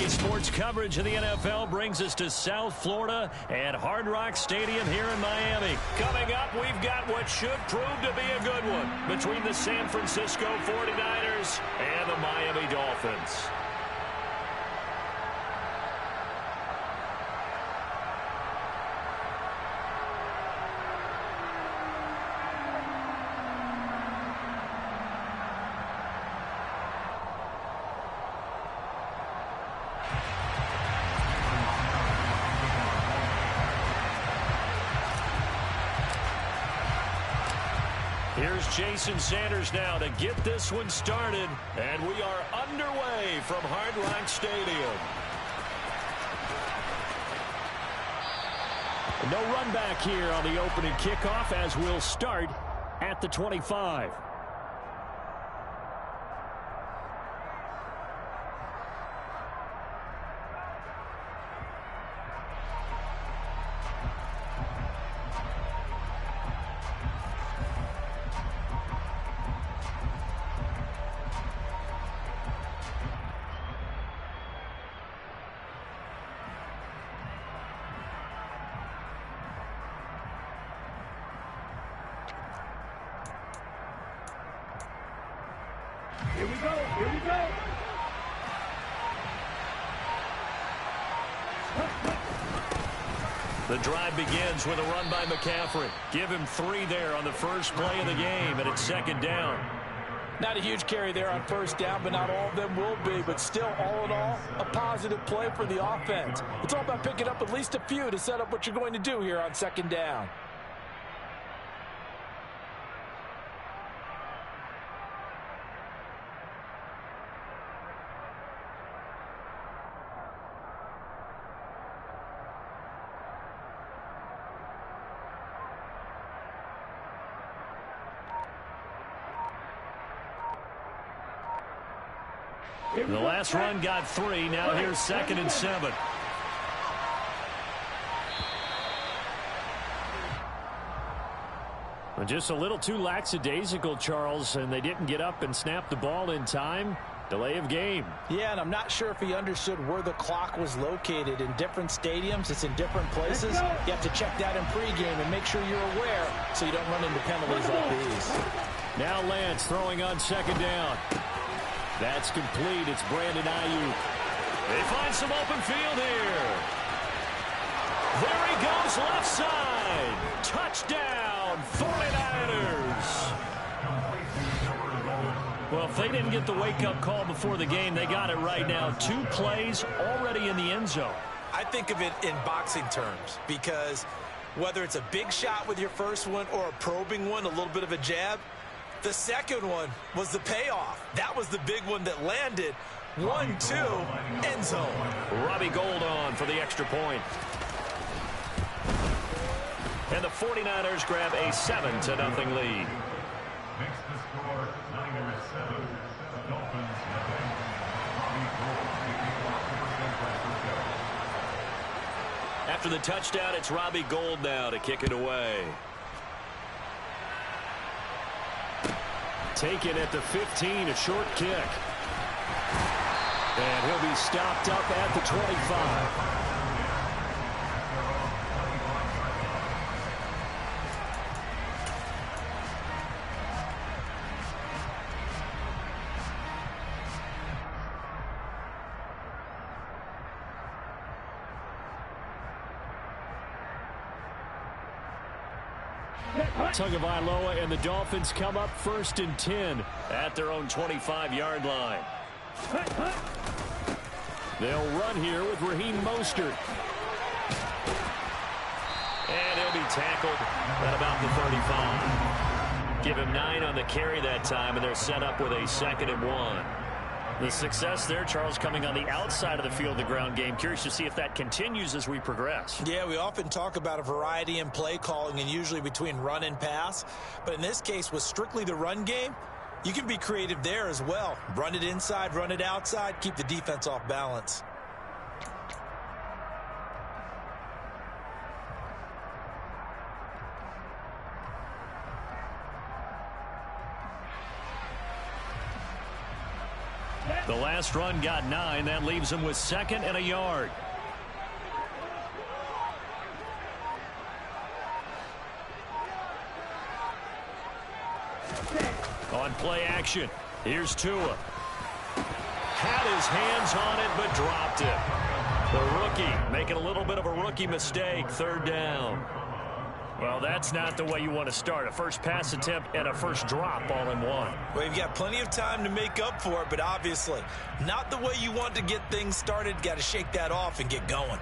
Friday sports coverage of the NFL brings us to South Florida at Hard Rock Stadium here in Miami. Coming up, we've got what should prove to be a good one between the San Francisco 49ers and the Miami Dolphins. Here's Jason Sanders now to get this one started, and we are underway from Hard Rock Stadium. No run back here on the opening kickoff as we'll start at the 25. Here we go. Here we go. The drive begins with a run by McCaffrey. Give him 3 there on the first play of the game, and it's second down. Not a huge carry there on first down, but not all of them will be. But still, all in all, a positive play for the offense. It's all about picking up at least a few to set up what you're going to do here on second down. The last run got 3. Now here's 2nd and 7. Just a little too lackadaisical, Charles, and they didn't get up and snap the ball in time. Delay of game. Yeah, and I'm not sure if he understood where the clock was located. In different stadiums, it's in different places. You have to check that in pregame and make sure you're aware so you don't run into penalties like these. Now Lance throwing on 2nd down. That's complete. It's Brandon Ayuk. They find some open field here. There he goes, left side. Touchdown, 49ers. Well, if they didn't get the wake-up call before the game, they got it right now. 2 plays already in the end zone. I think of it in boxing terms because whether it's a big shot with your first one or a probing one, a little bit of a jab, the second one was the payoff. That was the big one that landed. 1-2, end zone. Robbie Gould on for the extra point. And the 49ers grab a 7-0 lead. After the touchdown, it's Robbie Gould now to kick it away. Taken at the 15, a short kick. And he'll be stopped up at the 25. Tagovailoa and the Dolphins come up 1st and 10 at their own 25-yard line. They'll run here with Raheem Mostert. And he'll be tackled at about the 35. Give him 9 on the carry that time, and they're set up with a 2nd and 1. The success there, Charles, coming on the outside of the field, the ground game. Curious to see if that continues as we progress. Yeah, we often talk about a variety in play calling and usually between run and pass. But in this case, with strictly the run game, you can be creative there as well. Run it inside, run it outside, keep the defense off balance. The last run got 9. That leaves him with 2nd and a yard. On play action, here's Tua. Had his hands on it, but dropped it. The rookie making a little bit of a rookie mistake. 3rd down. Well, that's not the way you want to start. A first pass attempt and a first drop all in one. Well, you've got plenty of time to make up for it, but obviously not the way you want to get things started. Got to shake that off and get going.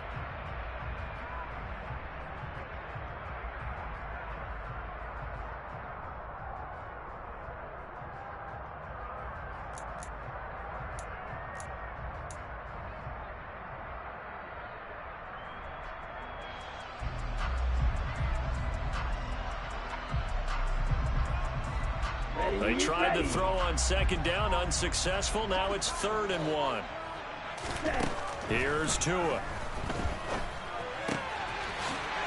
They tried to throw on 2nd down, unsuccessful. Now it's 3rd and 1. Here's Tua.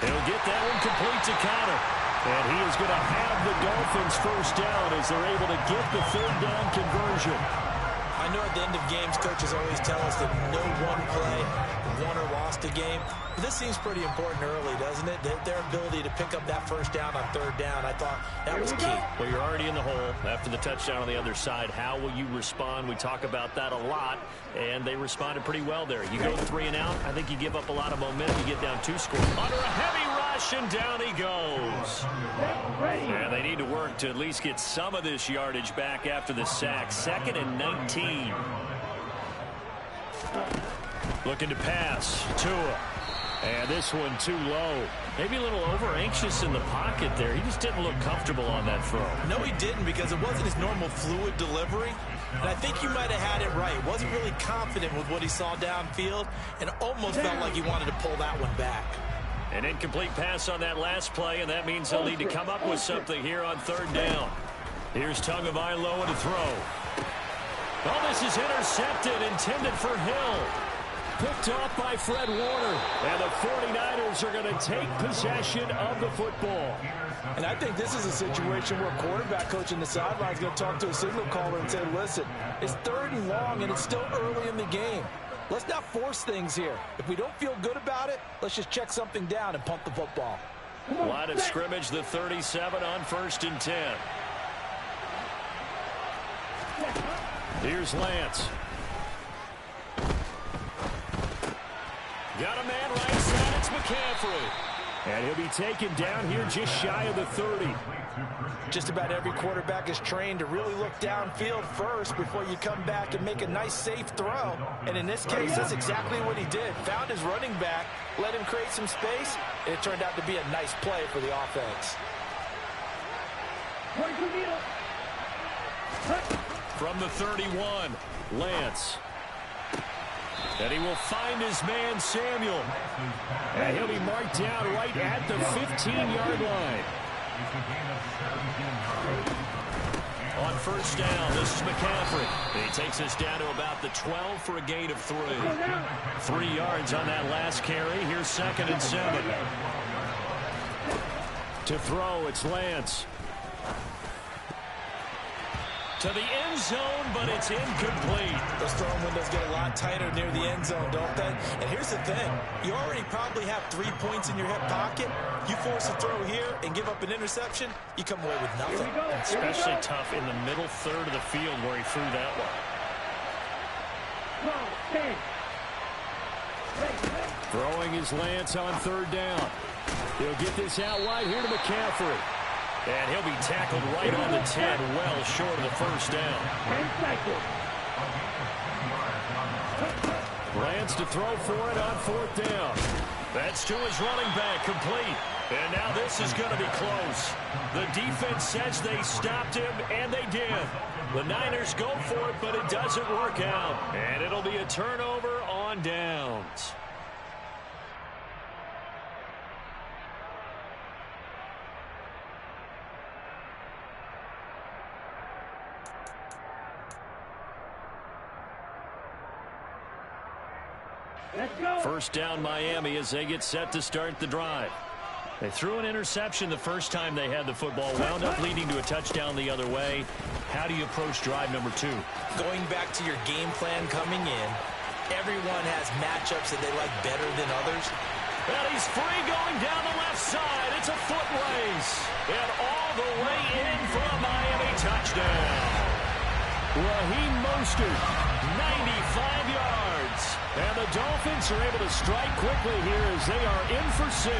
He'll get that one complete to Connor. And he is going to have the Dolphins first down as they're able to get the 3rd down conversion. I know at the end of games, coaches always tell us that no one play won or lost a game. But this seems pretty important early, doesn't it? Their ability to pick up that first down on 3rd down, I thought that was key. Well, you're already in the hole after the touchdown on the other side. How will you respond? We talk about that a lot, and they responded pretty well there. You go 3 and out, I think you give up a lot of momentum. You get down 2 scores. Under a heavy rush, and down he goes. And they need to work to at least get some of this yardage back after the sack. 2nd and 19. Looking to pass. Tua. And this one too low. Maybe a little over-anxious in the pocket there. He just didn't look comfortable on that throw. No, he didn't, because it wasn't his normal fluid delivery. And I think you might have had it right. Wasn't really confident with what he saw downfield and almost felt like he wanted to pull that one back. An incomplete pass on that last play, and that means he'll need to come up with something here on 3rd down. Here's Tagovailoa to throw. Oh, this is intercepted, intended for Hill. Picked off by Fred Warner. And the 49ers are going to take possession of the football. And I think this is a situation where a quarterback coach in the sideline is going to talk to a signal caller and say, listen, it's 3rd and long, and it's still early in the game. Let's not force things here. If we don't feel good about it, let's just check something down and punt the football. Line of scrimmage, the 37 on 1st and 10. Here's Lance. Got a man right side. It's McCaffrey. And he'll be taken down here just shy of the 30. Just about every quarterback is trained to really look downfield first before you come back and make a nice, safe throw. And in this case, that's exactly what he did. Found his running back, let him create some space, and it turned out to be a nice play for the offense. From the 31, Lance. And he will find his man, Samuel. And he'll be marked down right at the 15-yard line. On 1st down, this is McCaffrey. And he takes us down to about the 12 for a gain of 3. 3 yards on that last carry. Here's 2nd and 7. To throw, it's Lance. To the end zone, but it's incomplete. Those throwing windows get a lot tighter near the end zone, don't they? And here's the thing. You already probably have 3 points in your hip pocket. You force a throw here and give up an interception, you come away with nothing. Especially tough in the middle 3rd of the field where he threw that one. Throwing his Lance on 3rd down. He'll get this out wide here to McCaffrey. And he'll be tackled right on the 10, well short of the first down. Lance to throw for it on 4th down. That's to his running back, complete. And now this is going to be close. The defense says they stopped him, and they did. The Niners go for it, but it doesn't work out. And it'll be a turnover on downs. First down Miami as they get set to start the drive. They threw an interception the first time they had the football, wound up leading to a touchdown the other way. How do you approach drive number 2? Going back to your game plan coming in, everyone has matchups that they like better than others. And he's free going down the left side. It's a foot race. And all the way in for a Miami touchdown. Raheem Mostert, 95 yards. And the Dolphins are able to strike quickly here as they are in for 6.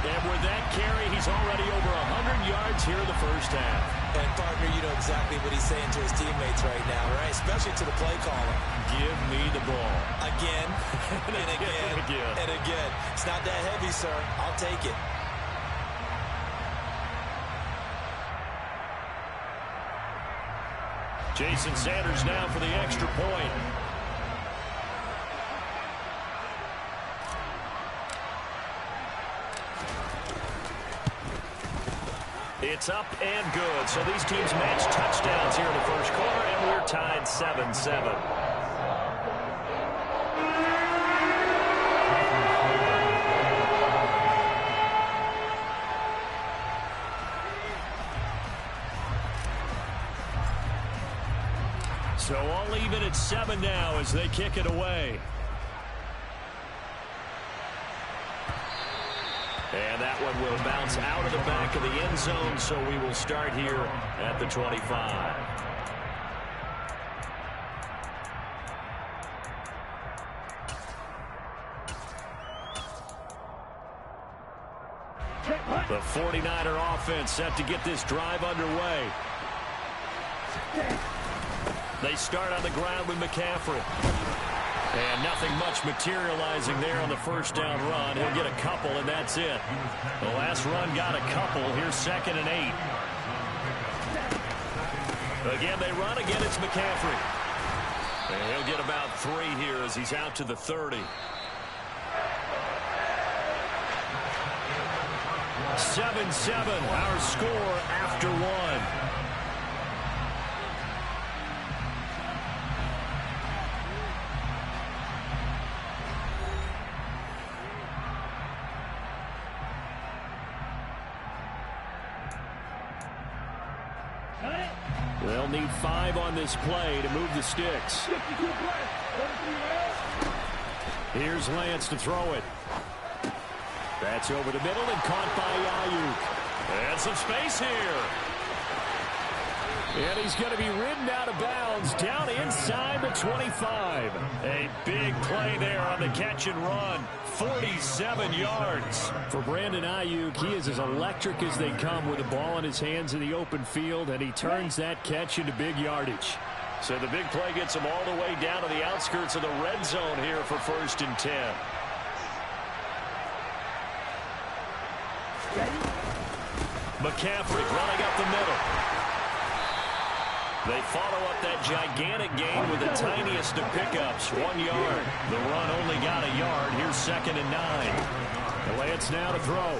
And with that carry, he's already over 100 yards here in the first half. And, partner, you know exactly what he's saying to his teammates right now, right? Especially to the play caller. Give me the ball. Again, and again, and again. It's not that heavy, sir. I'll take it. Jason Sanders now for the extra point. It's up and good. So these teams match touchdowns here in the first quarter, and we're tied 7-7. So all even at 7 now as they kick it away. And that one will bounce out of the back of the end zone, so we will start here at the 25. The 49er offense set to get this drive underway. They start on the ground with McCaffrey. And nothing much materializing there on the first down run. He'll get a couple, and that's it. The last run got a couple. Here's 2nd and 8. Again, they run. Again, it's McCaffrey. And he'll get about 3 here as he's out to the 30. 7-7, our score after 1. They'll need 5 on this play to move the sticks. Here's Lance to throw it. That's over the middle and caught by Ayuk. And some space here. And he's going to be ridden out of bounds down inside the 25. A big play there on the catch and run. 47 yards. For Brandon Ayuk, he is as electric as they come with the ball in his hands in the open field, and he turns that catch into big yardage. So the big play gets him all the way down to the outskirts of the red zone here for 1st and 10. McCaffrey running up the middle. They follow up that gigantic gain with the tiniest of pickups, 1 yard. The run only got a yard. Here's 2nd and 9. Lance now to throw.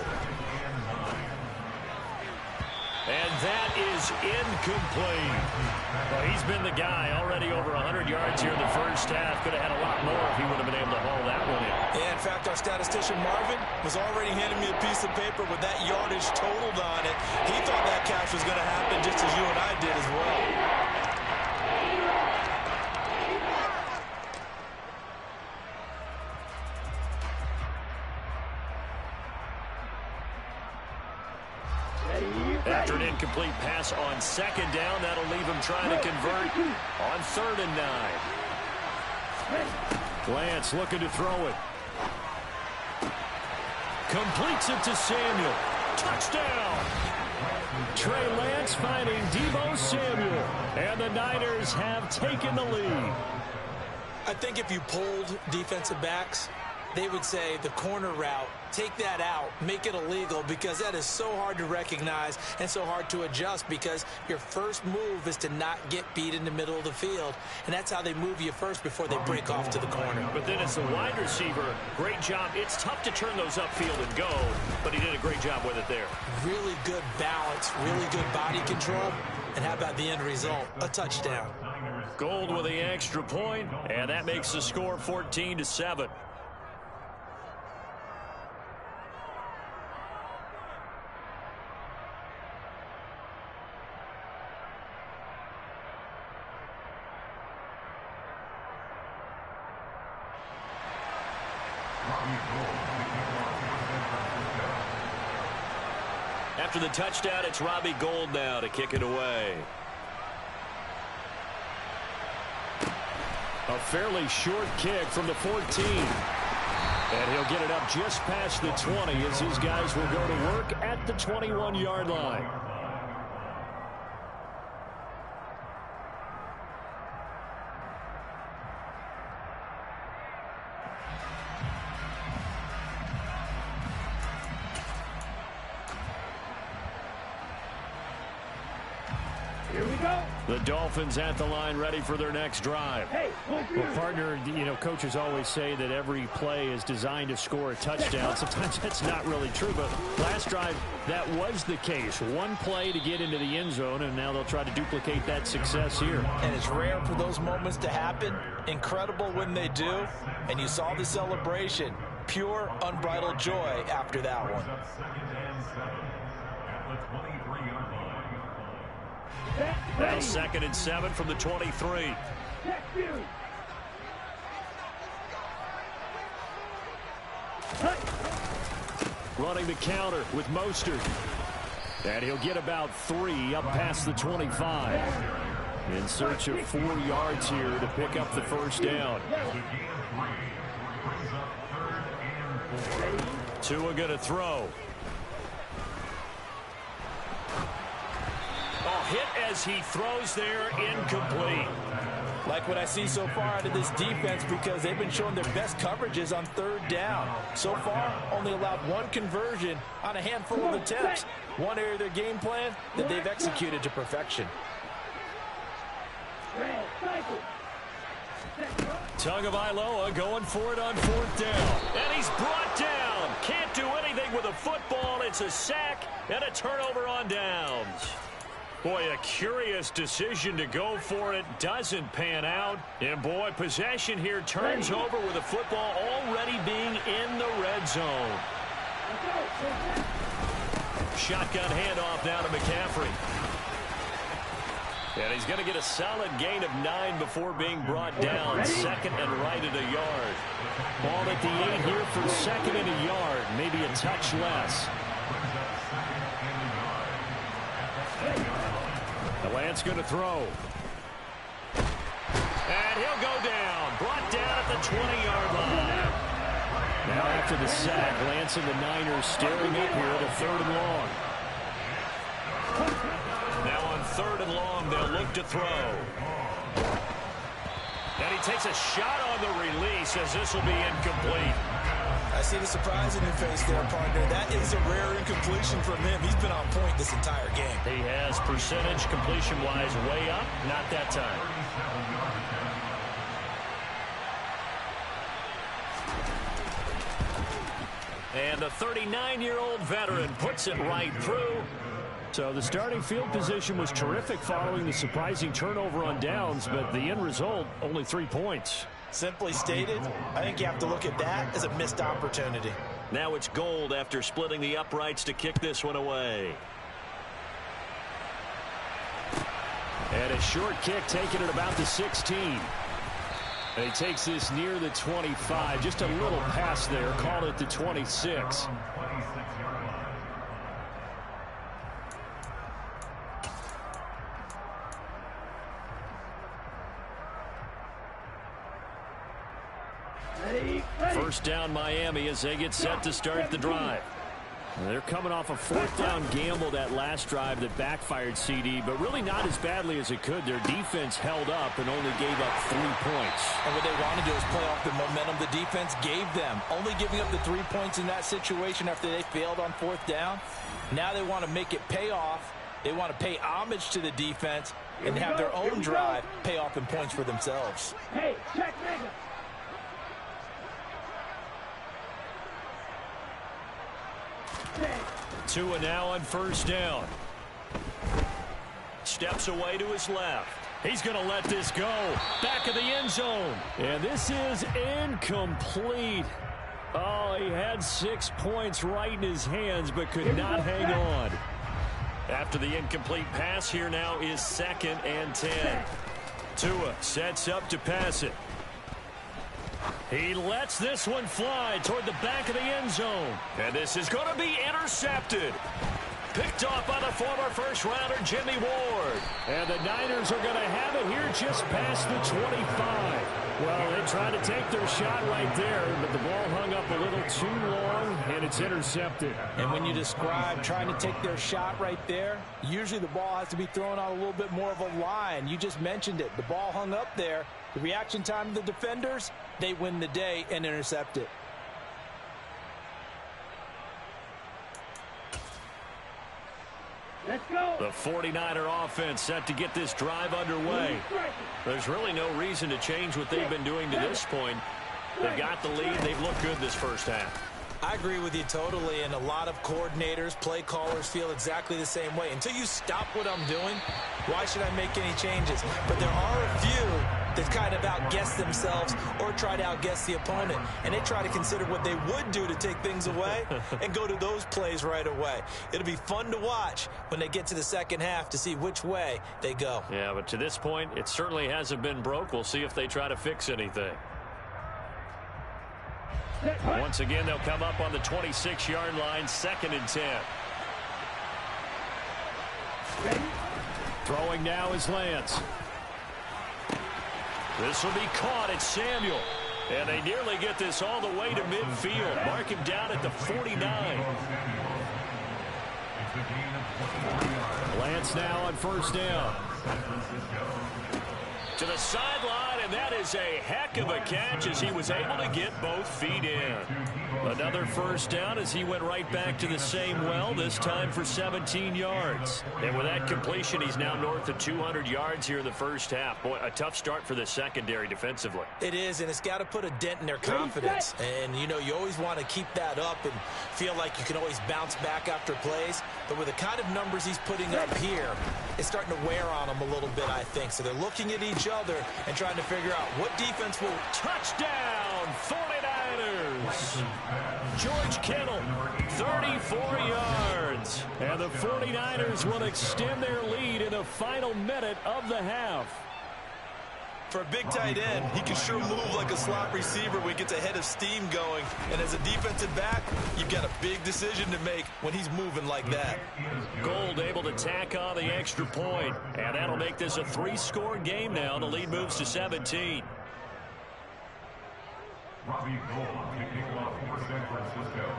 And that is incomplete. Well, he's been the guy already over 100 yards here in the first half. Could have had a lot more if he would have been able to haul that one in. Yeah, in fact, our statistician Marvin was already handing me a piece of paper with that yardage totaled on it. He thought that catch was going to happen just as you and I did as well. After an incomplete pass on 2nd down, that'll leave him trying to convert on 3rd and 9. Lance looking to throw it. Completes it to Samuel. Touchdown! Trey Lance finding Deebo Samuel. And the Niners have taken the lead. I think if you polled defensive backs, they would say the corner route, take that out, make it illegal, because that is so hard to recognize and so hard to adjust, because your first move is to not get beat in the middle of the field. And that's how they move you first before they break off to the corner. But then as a wide receiver, great job. It's tough to turn those upfield and go, but he did a great job with it there. Really good balance, really good body control. And how about the end result? A touchdown. Gold with the extra point, and that makes the score 14-7. After the touchdown, it's Robbie Gould now to kick it away. A fairly short kick from the 14. And he'll get it up just past the 20 as his guys will go to work at the 21-yard line. Here we go. The Dolphins at the line ready for their next drive. Well, partner, you know, coaches always say that every play is designed to score a touchdown. Sometimes that's not really true, but last drive, that was the case. One play to get into the end zone, and now they'll try to duplicate that success here. And it's rare for those moments to happen. Incredible when they do. And you saw the celebration. Pure, unbridled joy after that one. Now 2nd and 7 from the 23. Running the counter with Mostert. And he'll get about 3 up past the 25. In search of 4 yards here to pick up the first down. Tua going to throw. Oh, hit as he throws there, incomplete. Like what I see so far out of this defense, because they've been showing their best coverages on 3rd down. So far, only allowed 1 conversion on a handful of attempts. One area of their game plan that they've executed to perfection. Tagovailoa going for it on 4th down. And he's brought down. Can't do anything with a football. It's a sack and a turnover on downs. Boy, a curious decision to go for it. Doesn't pan out. And, boy, possession here turns over with the football already being in the red zone. Shotgun handoff now to McCaffrey. And he's going to get a solid gain of 9 before being brought down. 2nd and right at a yard. Ball at the 8 here for 2nd and a yard. Maybe a touch less. Lance going to throw. And he'll go down. Brought down at the 20-yard line. Now after the sack, Lance and the Niners staring up here at a 3rd and long. Now on 3rd and long, they'll look to throw. And he takes a shot on the release as this will be incomplete. I see the surprise in your face there, partner. That is a rare incompletion from him. He's been on point this entire game. He has percentage completion-wise way up. Not that time. And the 39-year-old veteran puts it right through. So the starting field position was terrific following the surprising turnover on downs, but the end result, only 3 points. Simply stated, I think you have to look at that as a missed opportunity. Now it's Gould after splitting the uprights to kick this one away. And a short kick taken at about the 16. And he takes this near the 25. Just a little pass there. Called it the 26. First down Miami as they get set to start the drive. They're coming off a 4th down gamble that last drive that backfired CD, but really not as badly as it could. Their defense held up and only gave up 3 points. And what they want to do is play off the momentum the defense gave them. Only giving up the 3 points in that situation after they failed on 4th down. Now they want to make it pay off. They want to pay homage to the defense and have their own drive pay off in points for themselves. Hey, check mega. Tua now on 1st down. Steps away to his left. He's going to let this go. Back of the end zone. And this is incomplete. Oh, he had 6 points right in his hands, but could not hang on. After the incomplete pass, here now is 2nd and 10. Tua sets up to pass it. He lets this one fly toward the back of the end zone. And this is going to be intercepted. Picked off by the former first-rounder Jimmy Ward. And the Niners are going to have it here just past the 25. Well, they tried to take their shot right there, but the ball hung up a little too long, and it's intercepted. And when you describe trying to take their shot right there, usually the ball has to be thrown out a little bit more of a line. You just mentioned it. The ball hung up there. The reaction time of the defenders, they win the day and intercept it. Let's go. The 49er offense set to get this drive underway. There's really no reason to change what they've been doing to this point. They've got the lead. They've looked good this first half. I agree with you totally, and a lot of coordinators, play callers feel exactly the same way. Until you stop what I'm doing, why should I make any changes? But there are a few that kind of outguess themselves or try to outguess the opponent, and they try to consider what they would do to take things away and go to those plays right away. It'll be fun to watch when they get to the second half to see which way they go. Yeah, but to this point, it certainly hasn't been broke. We'll see if they try to fix anything. Once again, they'll come up on the 26-yard line, 2nd and 10. Throwing now is Lance. This will be caught at Samuel. And they nearly get this all the way to midfield. Mark him down at the 49. Lance now on first down. To the sideline, and that is a heck of a catch as he was able to get both feet in. Another first down as he went right back to the same well, this time for 17 yards. And with that completion, he's now north of 200 yards here in the first half. Boy, a tough start for the secondary defensively. It is, and it's got to put a dent in their confidence. And, you know, you always want to keep that up and feel like you can always bounce back after plays. But with the kind of numbers he's putting up here, it's starting to wear on them a little bit, I think. So they're looking at each other and trying to figure out what defense will. Touchdown, 49ers. George Kittle, 34 yards. And the 49ers will extend their lead in the final minute of the half. For a big tight end, he can sure move like a slot receiver when he gets a head of steam going. And as a defensive back, you've got a big decision to make when he's moving like that. Gold able to tack on the extra point. And that'll make this a 3-score game now. The lead moves to 17. Robbie Gold kicking off for San Francisco.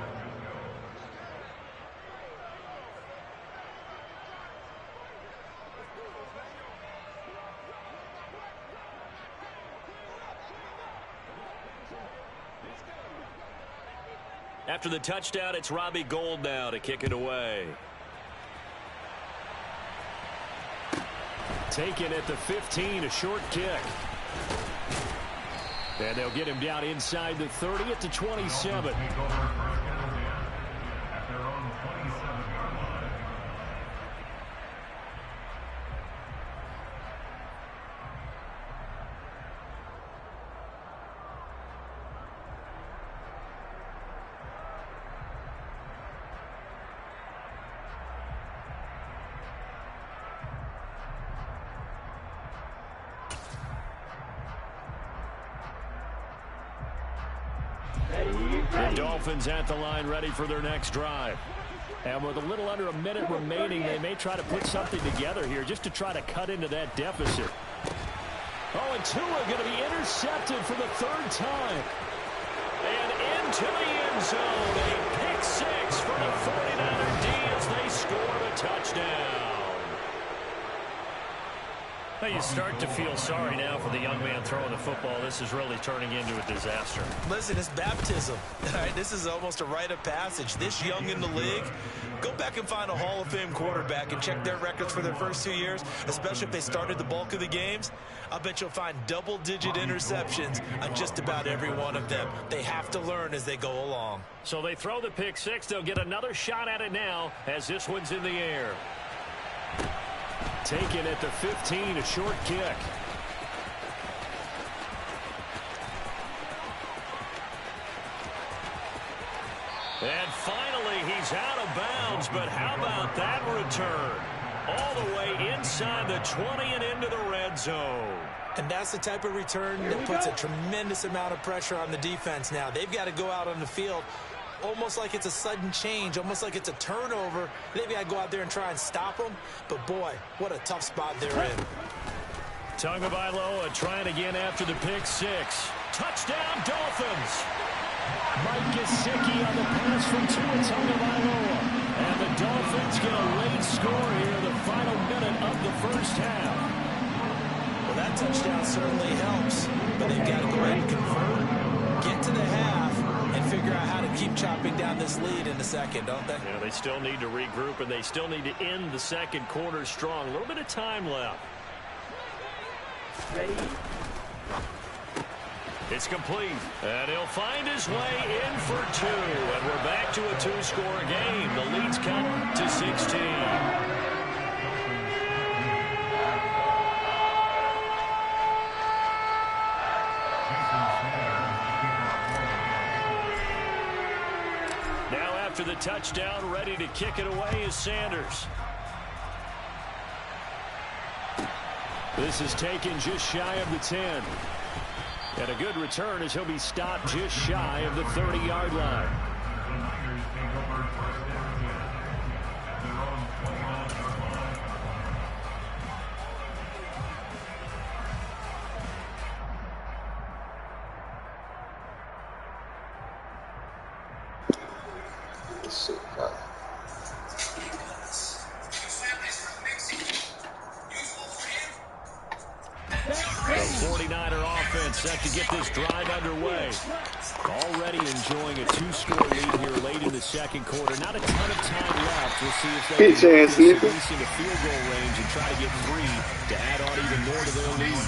After the touchdown, it's Robbie Gold now to kick it away. Taken at the 15, a short kick. And they'll get him down inside the 30 at the 27. The Dolphins at the line, ready for their next drive. And with a little under a minute remaining, they may try to put something together here just to try to cut into that deficit. Oh, and Tua going to be intercepted for the 3rd time. And into the end zone, a pick 6 for the 49er D as they score a touchdown. Well, you start to feel sorry now for the young man throwing the football. This is really turning into a disaster. Listen, it's baptism. All right, this is almost a rite of passage. This young in the league, go back and find a Hall of Fame quarterback and check their records for their first 2 years, especially if they started the bulk of the games. I bet you'll find double-digit interceptions on just about every one of them. They have to learn as they go along. So they throw the pick 6. They'll get another shot at it now as this one's in the air. Taken at the 15, a short kick. And finally, he's out of bounds, but how about that return? all the way inside the 20 and into the red zone. And that's the type of return that puts a tremendous amount of pressure on the defense now. They've got to go out on the field almost like it's a sudden change, almost like it's a turnover. They've got to go out there and try and stop them. But, boy, what a tough spot they're in. Tagovailoa trying again after the pick six. Touchdown, Dolphins. Mike Gesicki on the pass from Tua Tagovailoa. And the Dolphins get a late score here, the final minute of the first half. Well, that touchdown certainly helps, but they've got to go ahead and convert, get to the half, and figure out how to keep chopping down this lead in the second, don't they? Yeah, they still need to regroup, and they still need to end the second quarter strong. A little bit of time left. Ready? It's complete, and he'll find his way in for two, and we're back to a two-score game. The lead's cut to 16. Now after the touchdown, ready to kick it away is Sanders. This is taken just shy of the 10. And a good return as he'll be stopped just shy of the 30-yard line. The 49er offense set to get this drive underway. Already enjoying a two-score lead here late in the second quarter. Not a ton of time left. We'll see if they can get this into field goal range and try to get three to add on even more to their lead.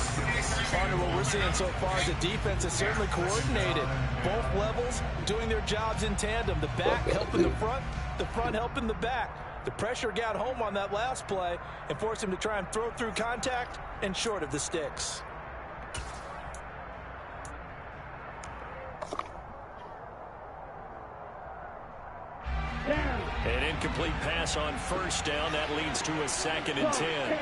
Partner, what we're seeing so far is the defense is certainly coordinated. Both levels doing their jobs in tandem. The back helping the front helping the back. The pressure got home on that last play and forced him to try and throw through contact and short of the sticks. An incomplete pass on first down. That leads to a 2nd and 10.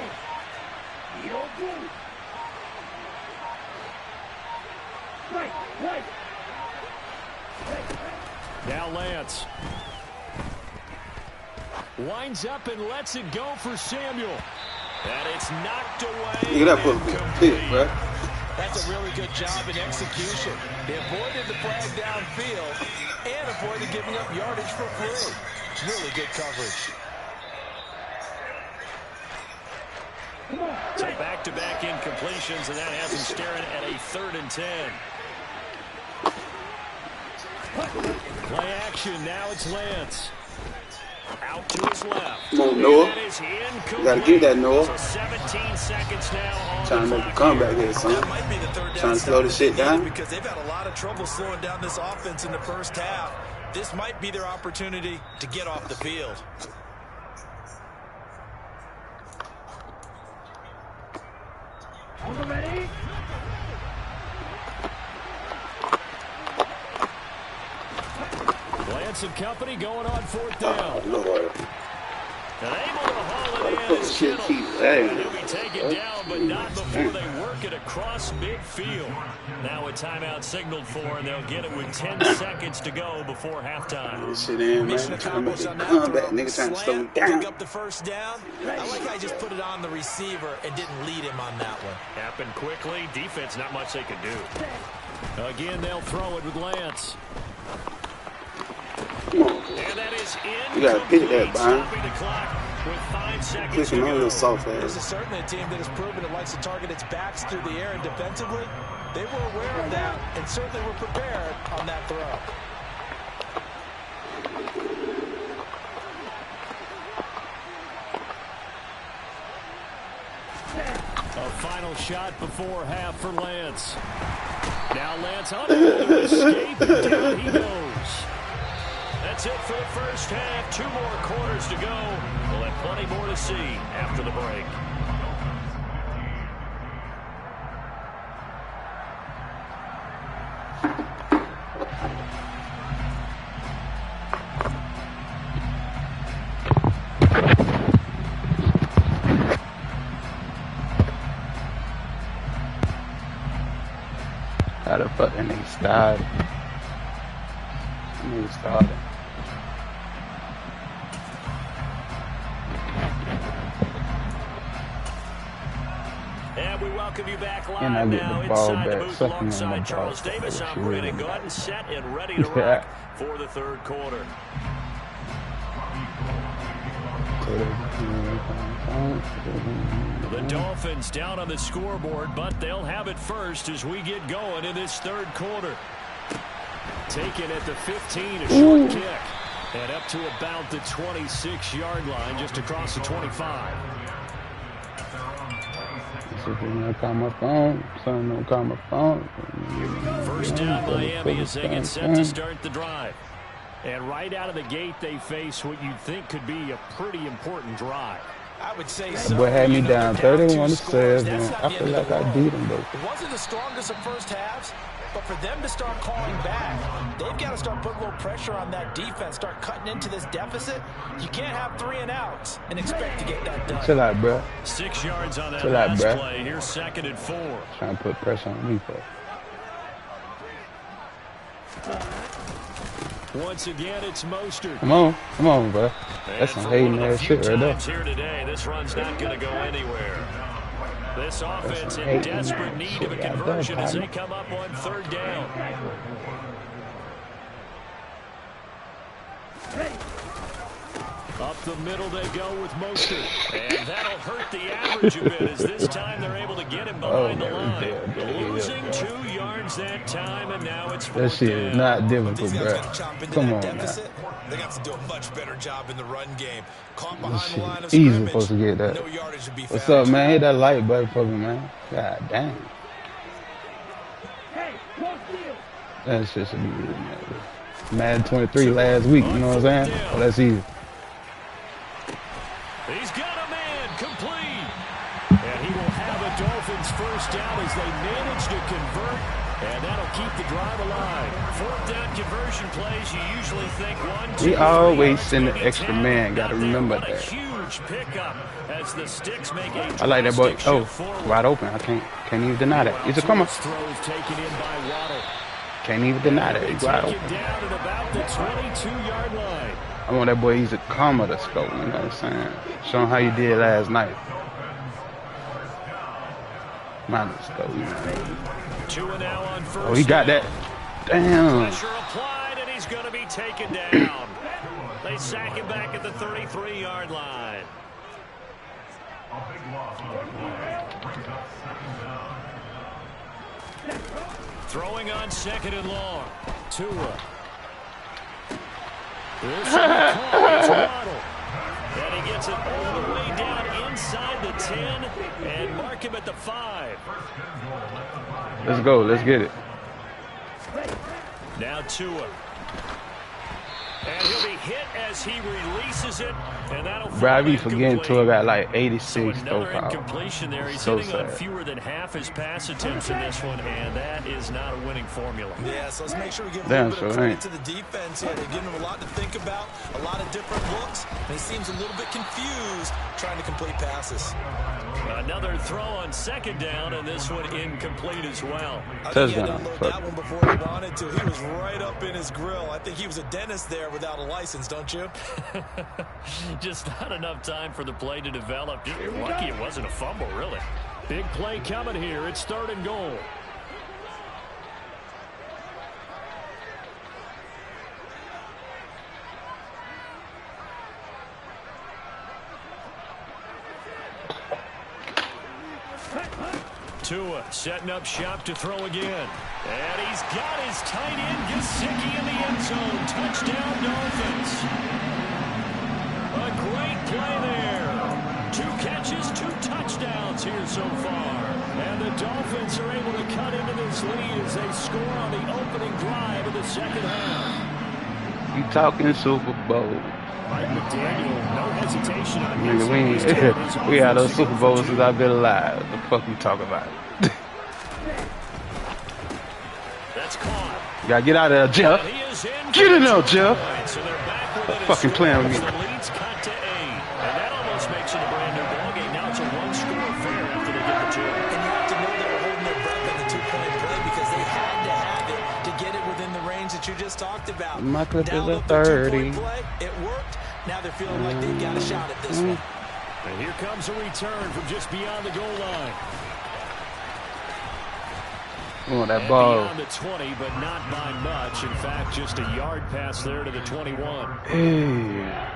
Now Lance. Winds up and lets it go for Samuel. And it's knocked away. Look at that pick, bro. That's a really good job in execution. They avoided the flag downfield and avoided giving up yardage for free. Really good coverage. So back-to-back incompletions, and that has him staring at a 3rd and 10. Play action. Now it's Lance. Out to his left. Come on, Noah. You got to get that, Noah. So 17 seconds now on Trying to make a comeback here, son. That might be the third down. Trying to slow the shit down. Because they've had a lot of trouble slowing down this offense in the first half. This might be their opportunity to get off the field. Ready? Lance and company going on 4th down. Lord. And able to haul it in. Shit, Kittle. keep And he'll be taken down, but not before they work it across midfield. Now a timeout signaled for, and they'll get it with 10 seconds to go before halftime. This shit in, Mission man. Trying to make accomplished a on that comeback. throw. Nigga trying to slow me Slant, down. pick up the first down. I like how he just put it on the receiver and didn't lead him on that one. Happened quickly. Defense, not much they could do. Again, they'll throw it with Lance. Come on. And that is in. You gotta pick that, Byron. Stopping the clock with 5 seconds to Clicking on go. your soft This ass. is certainly a team that has proven it likes to target its backs through the air and defensively. They were aware of that and certainly were prepared on that throw. A final shot before half for Lance. Now Lance unable to escape, and down he goes. That's it for the first half. 2 more quarters to go. We'll have plenty more to see after the break. How the fuck that nigga started? Nigga started. And we welcome you back live And I get now the ball inside the back, booth sucking on alongside the Charles ball. Davis. That's I'm ready to really go ahead and set and ready to rock for the third quarter. The Dolphins down on the scoreboard, but they'll have it first as we get going in this third quarter. Taken at the 15, a short kick. And up to about the 26-yard line, just across the 25. Don't call my phone. Son, don't call my phone. First down Miami as they get set to start the drive. And right out of the gate, they face what you'd think could be a pretty important drive. I would say so. Boy had me down 31-7. That's I feel like I beat him, though. It wasn't the strongest of first halves, but for them to start calling back, they've got to start putting a little pressure on that defense, start cutting into this deficit. You can't have 3 and outs and expect to get that done. Chill out, bro. 6 yards on that Chill out, last bruh. play. Here's 2nd and 4. Trying to put pressure on me, bro. Once again, it's Mostert. Come on, bro. That's some hating ass shit right there. Here today, this run's not going to go anywhere. This offense in desperate need of a conversion as they come up on 3rd down. Up the middle they go with Mostert. And that'll hurt the average a bit as this time they're able to get him behind the line. Losing 2 yards that time, and now it's 4th down. That shit is not difficult, bro. Come on, man. They got to do a much better job in the run game. Caught This behind the line shit of easy scrimmage. supposed to get that. No yardage to be What's found. up, man? Hit that like button for me, man. God damn. Hey, close deal. That shit should be easy, man. Madden 23 last week, you know what I'm saying? Oh, that's easy. He's got a man complete. And he will have a Dolphins first down as they manage to convert. And that'll keep the drive alive. 4th down conversion plays, you usually think 1, 2, We always 3 send the maybe extra 10. man. Gotta Not there, remember but a that. huge pickup as the Sticks make a I like that boy. drastic Oh, shift forward. wide open. I can't even deny that. He's a comer. Throws taken in by Waddle. Can't even deny that. They He's wide take open. it down at about the 22-yard line. I want that boy. He's a comer to scope. You know what I'm saying? Show him how you did last night. Mind the scope, you know. 2 and now on first. Oh, he got that. Damn. Pressure applied, and he's going to be taken down. They sack him back at the 33-yard line. A big loss on the play. Brings up 2nd down. Throwing on 2nd and long. Tua. This is caught. It's Waddle. And he gets it all the way down inside the 10 and mark him at the 5. Let's go. Let's get it. Now Tua. And he'll be hit as he releases it, and that'll Bro, I be fall forgetting incomplete. Tua got like So 86 another so far. incompletion there. He's So hitting on sad. fewer than half his pass attempts in this one, and that is not a winning formula. Yeah, so let's make sure we give a Damn, little bit of sure credit ain't. to the defense here. They're giving him a lot to think about, a lot of different looks, and he seems a little bit confused trying to complete passes. Another throw on 2nd down, and this one incomplete as well. I think he had to Touchdown. unload Fuck. that one before he wanted to. He was right up in his grill. I think he was a dentist there without a license, don't you? Just not enough time for the play to develop. Just lucky it wasn't a fumble, really. Big play coming here. It's 3rd and goal. Tua setting up shop to throw again. And he's got his tight end Gesicki in the end zone. Touchdown, Dolphins. A great play there. 2 catches, 2 touchdowns here so far. And the Dolphins are able to cut into this lead as they score on the opening drive of the 2nd half. You talking Super Bowl. Mike McDaniel, no hesitation on his Nigga, we had those Super Bowls since I've been alive. What the fuck you talking about? That's caught. You gotta get out of there, Jeff. He is in. Get in there, Jeff. So they're back with it. Fucking playing with me. The lead's cut to 8. And that almost makes it a brand new ballgame. Now it's a 1-score affair after they get the 2. And you have to know they were holding their breath in the 2-point play because they had talked about. My clip is a Download the 30. two-point play. It worked. Now they're feeling like they've got a shot at this one. And here comes a return from just beyond the goal line. Oh, that and ball. beyond the 20, but not by much. In fact, just a yard pass there to the 21. Hey.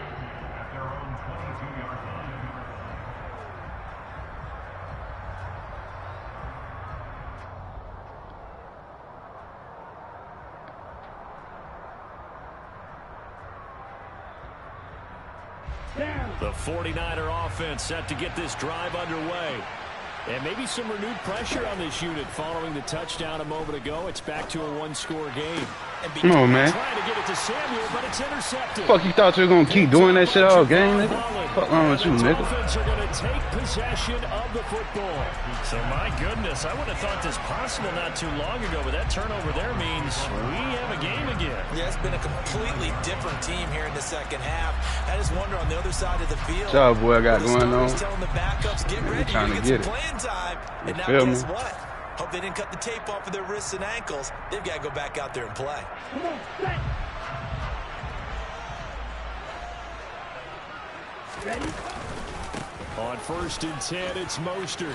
The 49er offense set to get this drive underway. And maybe some renewed pressure on this unit following the touchdown a moment ago. It's back to a one-score game. Come on, man. Trying to get it to Samuel, but it's intercepted. Fuck, you thought you were gonna keep doing that shit all game, nigga? Fuck wrong with you, nigga? The Dolphins are going to take possession of the football. So, my goodness, I would have thought this possible not too long ago, but that turnover there means we have a game again. Yeah, it's been a completely different team here in the second half. I just wonder on the other side of the field. What's up, boy? I got going on. Telling the backups, get ready, trying to get it. playing time. And now feel guess me? what? Hope they didn't cut the tape off of their wrists and ankles. They've got to go back out there and play. Come on, set. Ready? On 1st and 10, it's Mostert.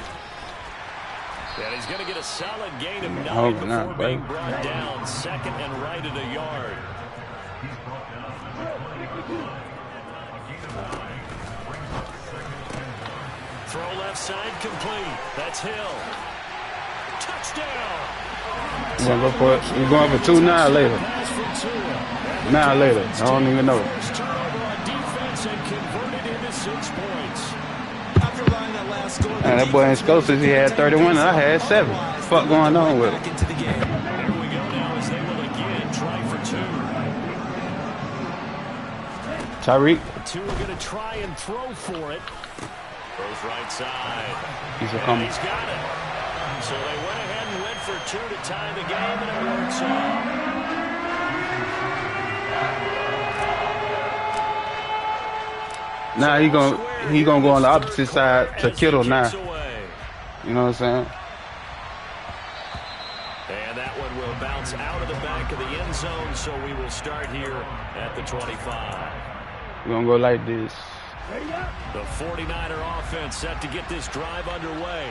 And he's going to get a solid gain of 9 before being brought down. 2nd and right at a yard. Throw left side complete. That's Hill. Touchdown. We're going for 2 now later. Now later. I don't even know. First turnover on defense and converted into 6 points. After allowing that last score, Man, that boy in Scotus, he had 31 and I had 7. Fuck going on with him? into the game. There we go now as they will again try for 2. Tyreek. 2 are going to try and throw for it. Throws right side. He's a And coming. he's got it. So they went ahead and went for 2 to tie the game, and it works out. Now he gonna go on the opposite side to Kittle now. You know what I'm saying? And that one will bounce out of the back of the end zone, so we will start here at the 25. We're gonna go like this. The 49er offense set to get this drive underway.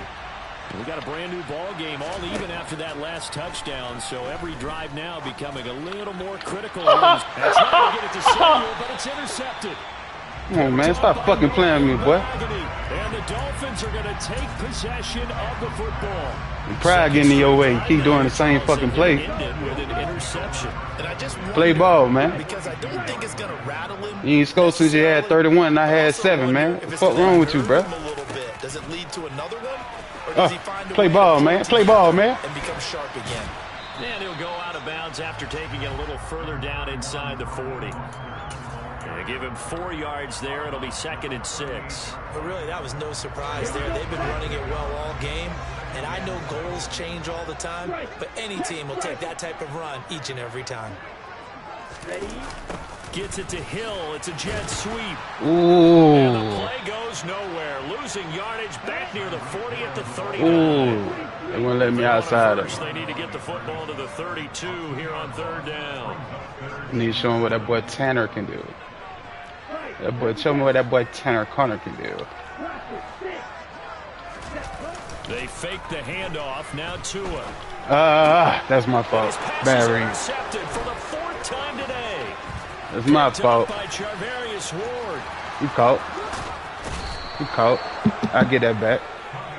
We got a brand new ball game, all even after that last touchdown, so every drive now becoming a little more critical. And trying to get it to Samuel, but it's intercepted. Come on, man. Stop fucking playing with me, boy. And the Dolphins are going to take possession of the football. Pride getting in your way. You keep doing the same fucking play. Ended with an interception. And I just Play ball, man. because I don't think it's going to rattle him. You ain't scored since you had 31 and I had 7, man. What the fuck wrong with you, bro? A little bit. Does it lead to another one? Or does he find a Play way ball, to man. Play ball, man. and become sharp again? And he'll go out of bounds after taking it a little further down inside the 40. They give him 4 yards there. It'll be 2nd and 6. But really, that was no surprise there. They've been running it well all game. And I know goals change all the time, but any team will take that type of run each and every time. Ready? Gets it to Hill. It's a jet sweep. Ooh. And the play goes nowhere. Losing yardage back near the 40 at the 39. Ooh. They won't let me outside of First, they need to get the football to the 32 here on 3rd down. Need to show him what that boy Tanner can do. That boy, show me what that boy Tanner Connor can do. They fake the handoff. Now Tua. That's my fault. His pass Bad is read. intercepted for the 4th time today. That's my Picked up fault. by Charvarius Ward. You caught. You caught. I'll get that back.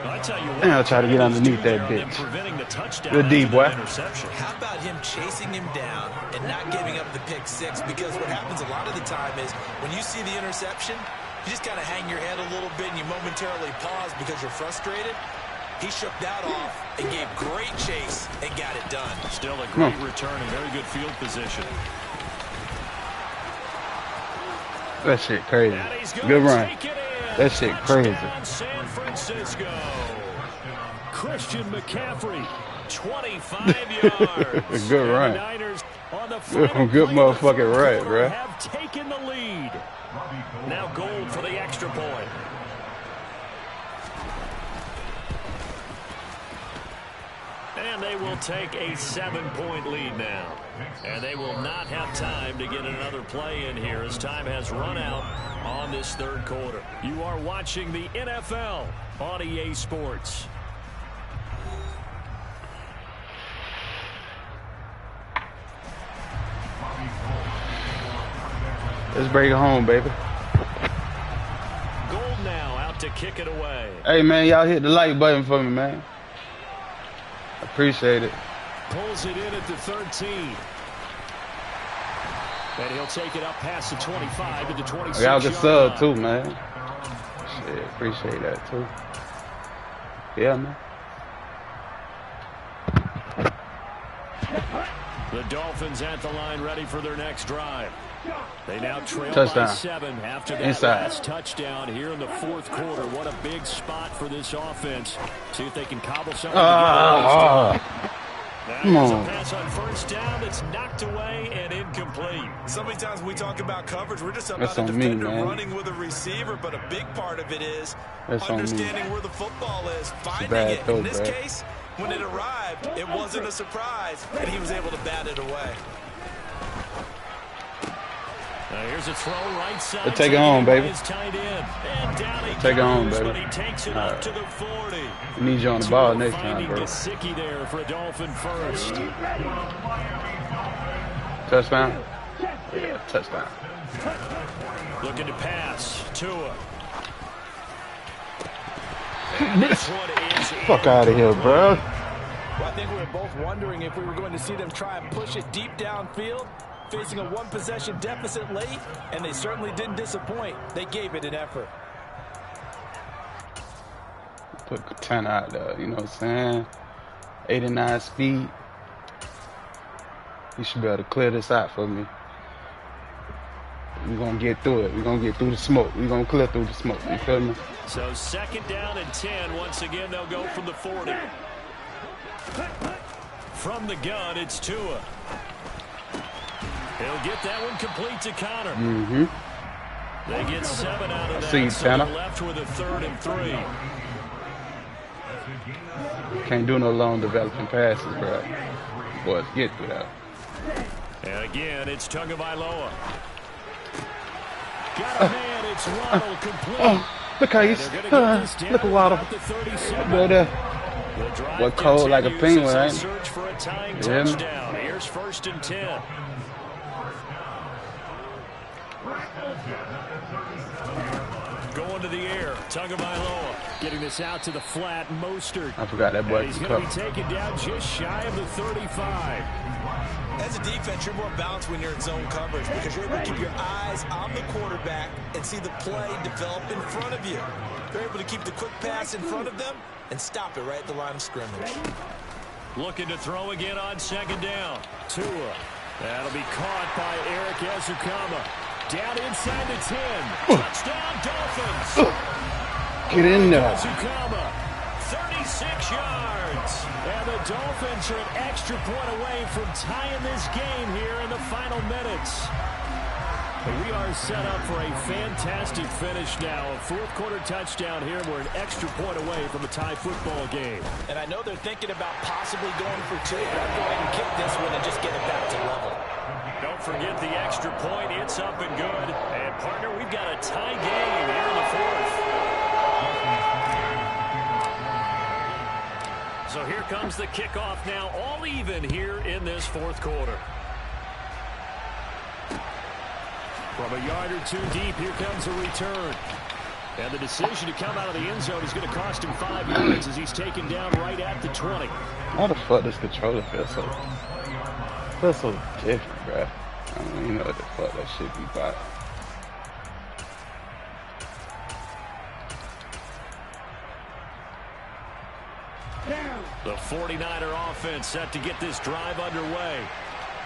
I tell you what, And I'll try to get underneath that them bitch. preventing the touchdown Good D, after boy. that interception. How about him chasing him down and not giving up the pick 6? Because what happens a lot of the time is when you see the interception, you just kind of hang your head a little bit and you momentarily pause because you're frustrated. He shook that off and gave great chase and got it done. Still a great return and very good field position. That shit crazy. And he's gonna Good run. take it in. That shit crazy. Touchdown, San Francisco. Christian McCaffrey, 25 yards. Good run. The Niners on the final Good play of the motherfucking fourth run, quarter bruh. have taken the lead. Now Gold for the extra point. And they will take a 7-point lead now. And they will not have time to get another play in here as time has run out on this third quarter. You are watching the NFL on EA Sports. Let's bring it home, baby. Gold now out to kick it away. Hey, man, y'all hit the like button for me, man. Appreciate it. Pulls it in at the 13. And he'll take it up past the 25 to the 26. Y'all can sub too, man. Shit, appreciate that too. Yeah, man. The Dolphins at the line ready for their next drive. They now trail Touchdown. by 7 after that Inside. last touchdown here in the fourth quarter. What a big spot for this offense. See if they can cobble something together. Come There's on. a pass on first down that's knocked away and incomplete. So many times when we talk about coverage, we're just about That's a on me, defender man. running with a receiver, but a big part of it is That's on me. understanding where the football is, finding bad it. throw, In this bro. case, when it arrived, it wasn't a surprise, and he was able to bat it away. Here's a throw right side. Let's take it home, baby. Is tight end. And down he Take it home, goes, baby. But he takes it All up right. to the 40. We need you on the ball next time, Finding bro. Gesicki there for a Dolphin first. Touchdown? Yeah, touchdown. Looking to pass. Tua. This one is Fuck out of here, bro. Well, I think we were both wondering if we were going to see them try and push it deep downfield, facing a one-possession deficit late, and they certainly didn't disappoint. They gave it an effort. Put Katana out there, you know what I'm saying? 89 speed. You should be able to clear this out for me. We're going to get through it. We're going to get through the smoke. We're going to clear through the smoke. You feel me? So second down and 10. Once again, they'll go from the 40. From the gun, it's Tua. He'll get that one complete to Connor. Mm-hmm. They get 7 out of that. See you, So they're Tanner. left with a 3rd and 3. Can't do no long developing passes, bro. Boys, get through that. And again, it's Tagovailoa. Got a man, it's Waddle complete. Look how he's, They're gonna get this down look at Waddle. about the 37. Right there. The drive What, cold like a continues penguin, as they ain't it? search for a tying Yeah. touchdown. Here's 1st and 10. Going to the air. Tagovailoa getting this out to the flat. Mostert. I forgot that boy And he's can going to cover. be taken down just shy of the 35. As a defense, you're more balanced when you're in zone coverage because you're able to keep your eyes on the quarterback and see the play develop in front of you. You're able to keep the quick pass in front of them and stop it right at the line of scrimmage. Looking to throw again on second down. Tua. That'll be caught by Eric Ezukama. Down inside the 10. Touchdown, Dolphins. Get in there. Ezukama, 36 yards. And the Dolphins are an extra point away from tying this game here in the final minutes. We are set up for a fantastic finish now. A fourth quarter touchdown here. We're an extra point away from a tie football game. And I know they're thinking about possibly going for 2, but I'd go ahead and kick this one and just get it back to level. Don't forget the extra point. It's up and good. And, partner, we've got a tie game here in the fourth. So here comes the kickoff now, all even here in this fourth quarter. From a yard or 2 deep, here comes a return. And the decision to come out of the end zone is going to cost him 5 yards as he's taken down right at the 20. How the fuck does controller feel so different, bro? I don't even know what the fuck that shit be about. The 49er offense set to get this drive underway.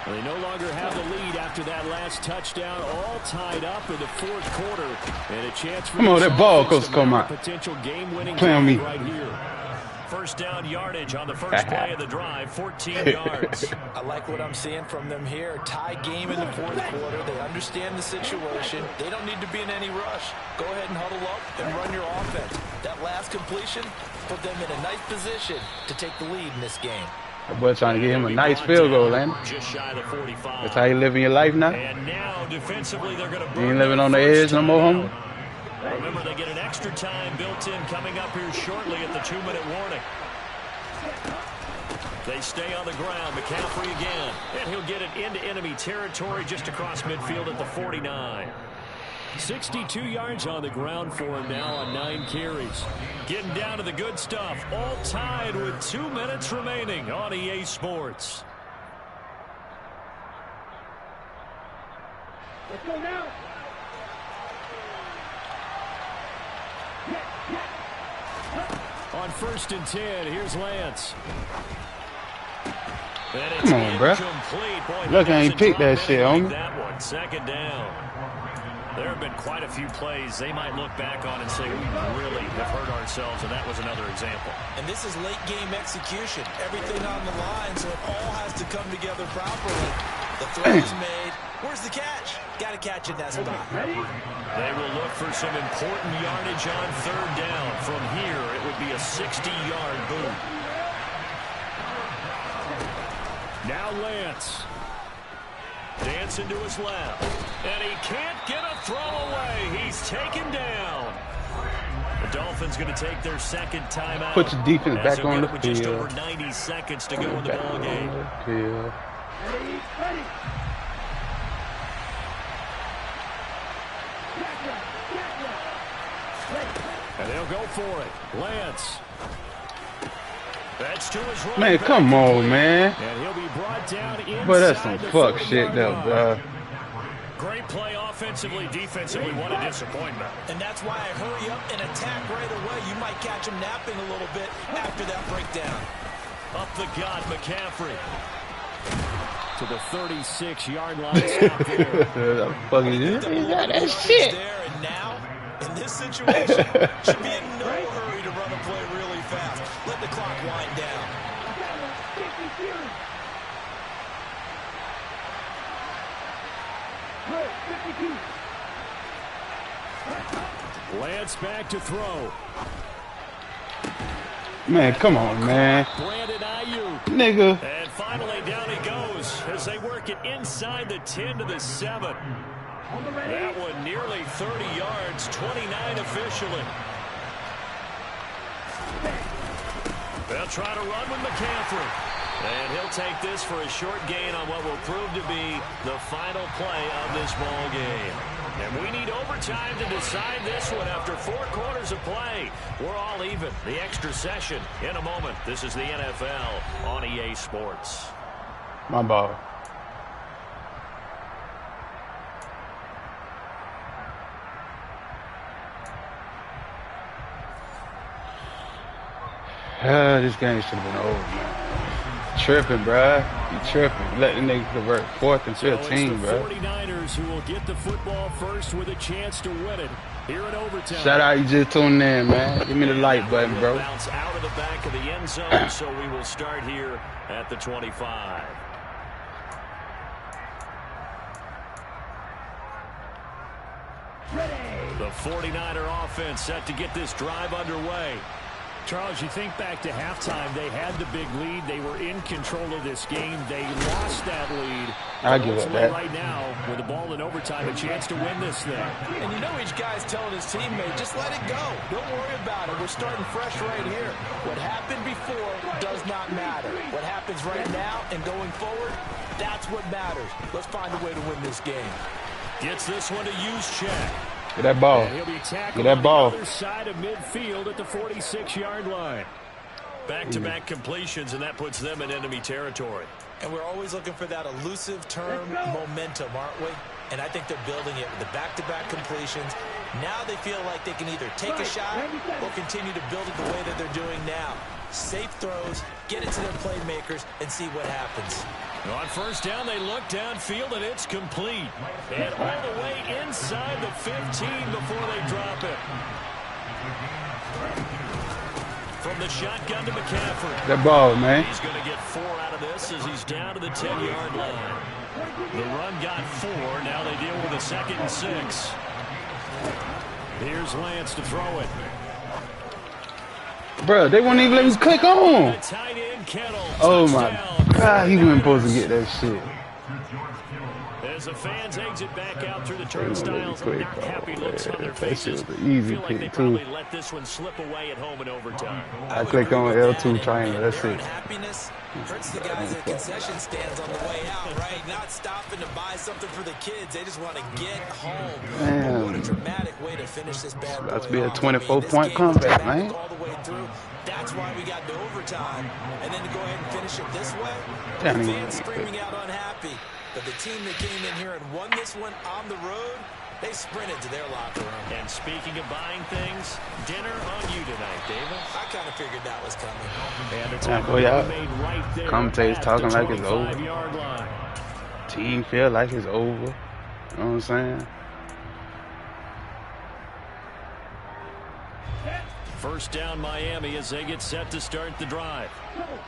They no longer have the lead after that last touchdown, all tied up in the fourth quarter. And a chance for Come on, this that ball offense goes to come mount a out. potential game-winning Play on me. drive right here. First down yardage on the first play of the drive, 14 yards. I like what I'm seeing from them here. Tie game in the fourth quarter. They understand the situation. They don't need to be in any rush. Go ahead and huddle up and run your offense. That last completion put them in a nice position to take the lead in this game. That boy trying to get him a nice field goal, ain't it? Just shy of the 45. That's how you living your life now? And now defensively they're going to You ain't living on the edge no more, homie? Remember, they get an extra time built in coming up here shortly at the 2-minute warning. They stay on the ground. McCaffrey again. And he'll get it into enemy territory just across midfield at the 49. 62 yards on the ground for him now on 9 carries. Getting down to the good stuff. All tied with 2 minutes remaining on EA Sports. Let's go now. On 1st and 10, here's Lance. Come on, bro. Look, I ain't picked that shit, homie. That one, 2nd down. There have been quite a few plays they might look back on and say, we really have hurt ourselves, and that was another example. And this is late game execution. Everything on the line, so it all has to come together properly. The throw is made. Where's the catch? Got to catch in that spot. They will look for some important yardage on 3rd down. From here, it would be a 60-yard boot. Now Lance. Dancing to his left. And he can't get a throw away. He's taken down. The Dolphins going to take their 2nd timeout. Put your defense back on the field. Just over 90 seconds to go in the ball game. Ready. And they'll go for it. Lance. That's to his right. Man, come on, man. And he'll be brought down inside. But that's some fuck shit, though, bro. Great play offensively, defensively. What a disappointment. And that's why I hurry up and attack right away. You might catch him napping a little bit after that breakdown. Up the gut, McCaffrey. To the 36-yard line. Stop there. Fucking that shit. There and now, in this situation, should be in no hurry to run a play really fast. Let the clock wind down. Lance back to throw. Man, come on, man. Brandon Ayuk. Nigga. And finally down he goes as they work it inside the 10 to the 7. That one nearly 30 yards, 29 officially. They'll try to run with McCaffrey. And he'll take this for a short gain on what will prove to be the final play of this ball game. And we need overtime to decide this one after 4 quarters of play. We're all even. The extra session in a moment. This is the NFL on EA Sports. My ball. This game should have been over, man. Tripping, bruh. You tripping. Let the nigga convert 4th and 15, so bruh. The 49ers who will get the football first with a chance to win it here in overtime. Shout out, you just tuned in, man. Give me the like button, bro. Bounce out of the back of the end zone, so we will start here at the 25. The 49er offense set to get this drive underway. Charles, you think back to halftime, they had the big lead. They were in control of this game. They lost that lead. I give it that. Right now, with the ball in overtime, a chance to win this thing. And you know each guy's telling his teammate, just let it go. Don't worry about it. We're starting fresh right here. What happened before does not matter. What happens right now and going forward, that's what matters. Let's find a way to win this game. Gets this one to use check. Get that ball. And he'll be tackled Get that ball. on the other side of midfield at the 46-yard line. Back-to-back completions, and that puts them in enemy territory. And we're always looking for that elusive term, momentum, aren't we? And I think they're building it with the back-to-back completions. Now they feel like they can either take a shot or continue to build it the way that they're doing now. Safe throws, get it to their playmakers, and see what happens. On 1st down, they look downfield, and it's complete. And all the way inside the 15 before they drop it. From the shotgun to McCaffrey. That ball, man. He's going to get 4 out of this as he's down to the 10-yard line. The run got 4. Now they deal with a 2nd and 6. Here's Lance to throw it. Bro, they won't even let me click on. Tight end And Kettle, Oh my touchdown, God, he wasn't supposed to 49ers. get that shit. As the fans exit back out through the They gonna let me turnstiles, quick, not happy looks on their That shit faces. was an easy Feel like they pick too. probably let this one slip away at home in overtime. I would click agree on with L2 that, triangle. and That's their it. unhappiness hurts the guys at concession stands on the way out, right? Not stopping to buy something for the kids. They just want to get home. Damn. What a dramatic way to finish this bad boy That's be a off. 24-point this game was comeback, dramatic man. all the way through. That's why we got to overtime. And then to go ahead and finish it this way, Damn, the he fans went screaming out unhappy. But the team that came in here and won this one on the road, they sprinted to their locker room. And speaking of buying things, dinner on you tonight, Davis. I kind of figured that was coming. And the Yeah, tackle boy, y'all made right there commentators at talking the like it's over. 25-yard line. Team feel like it's over. You know what I'm saying? First down Miami as they get set to start the drive.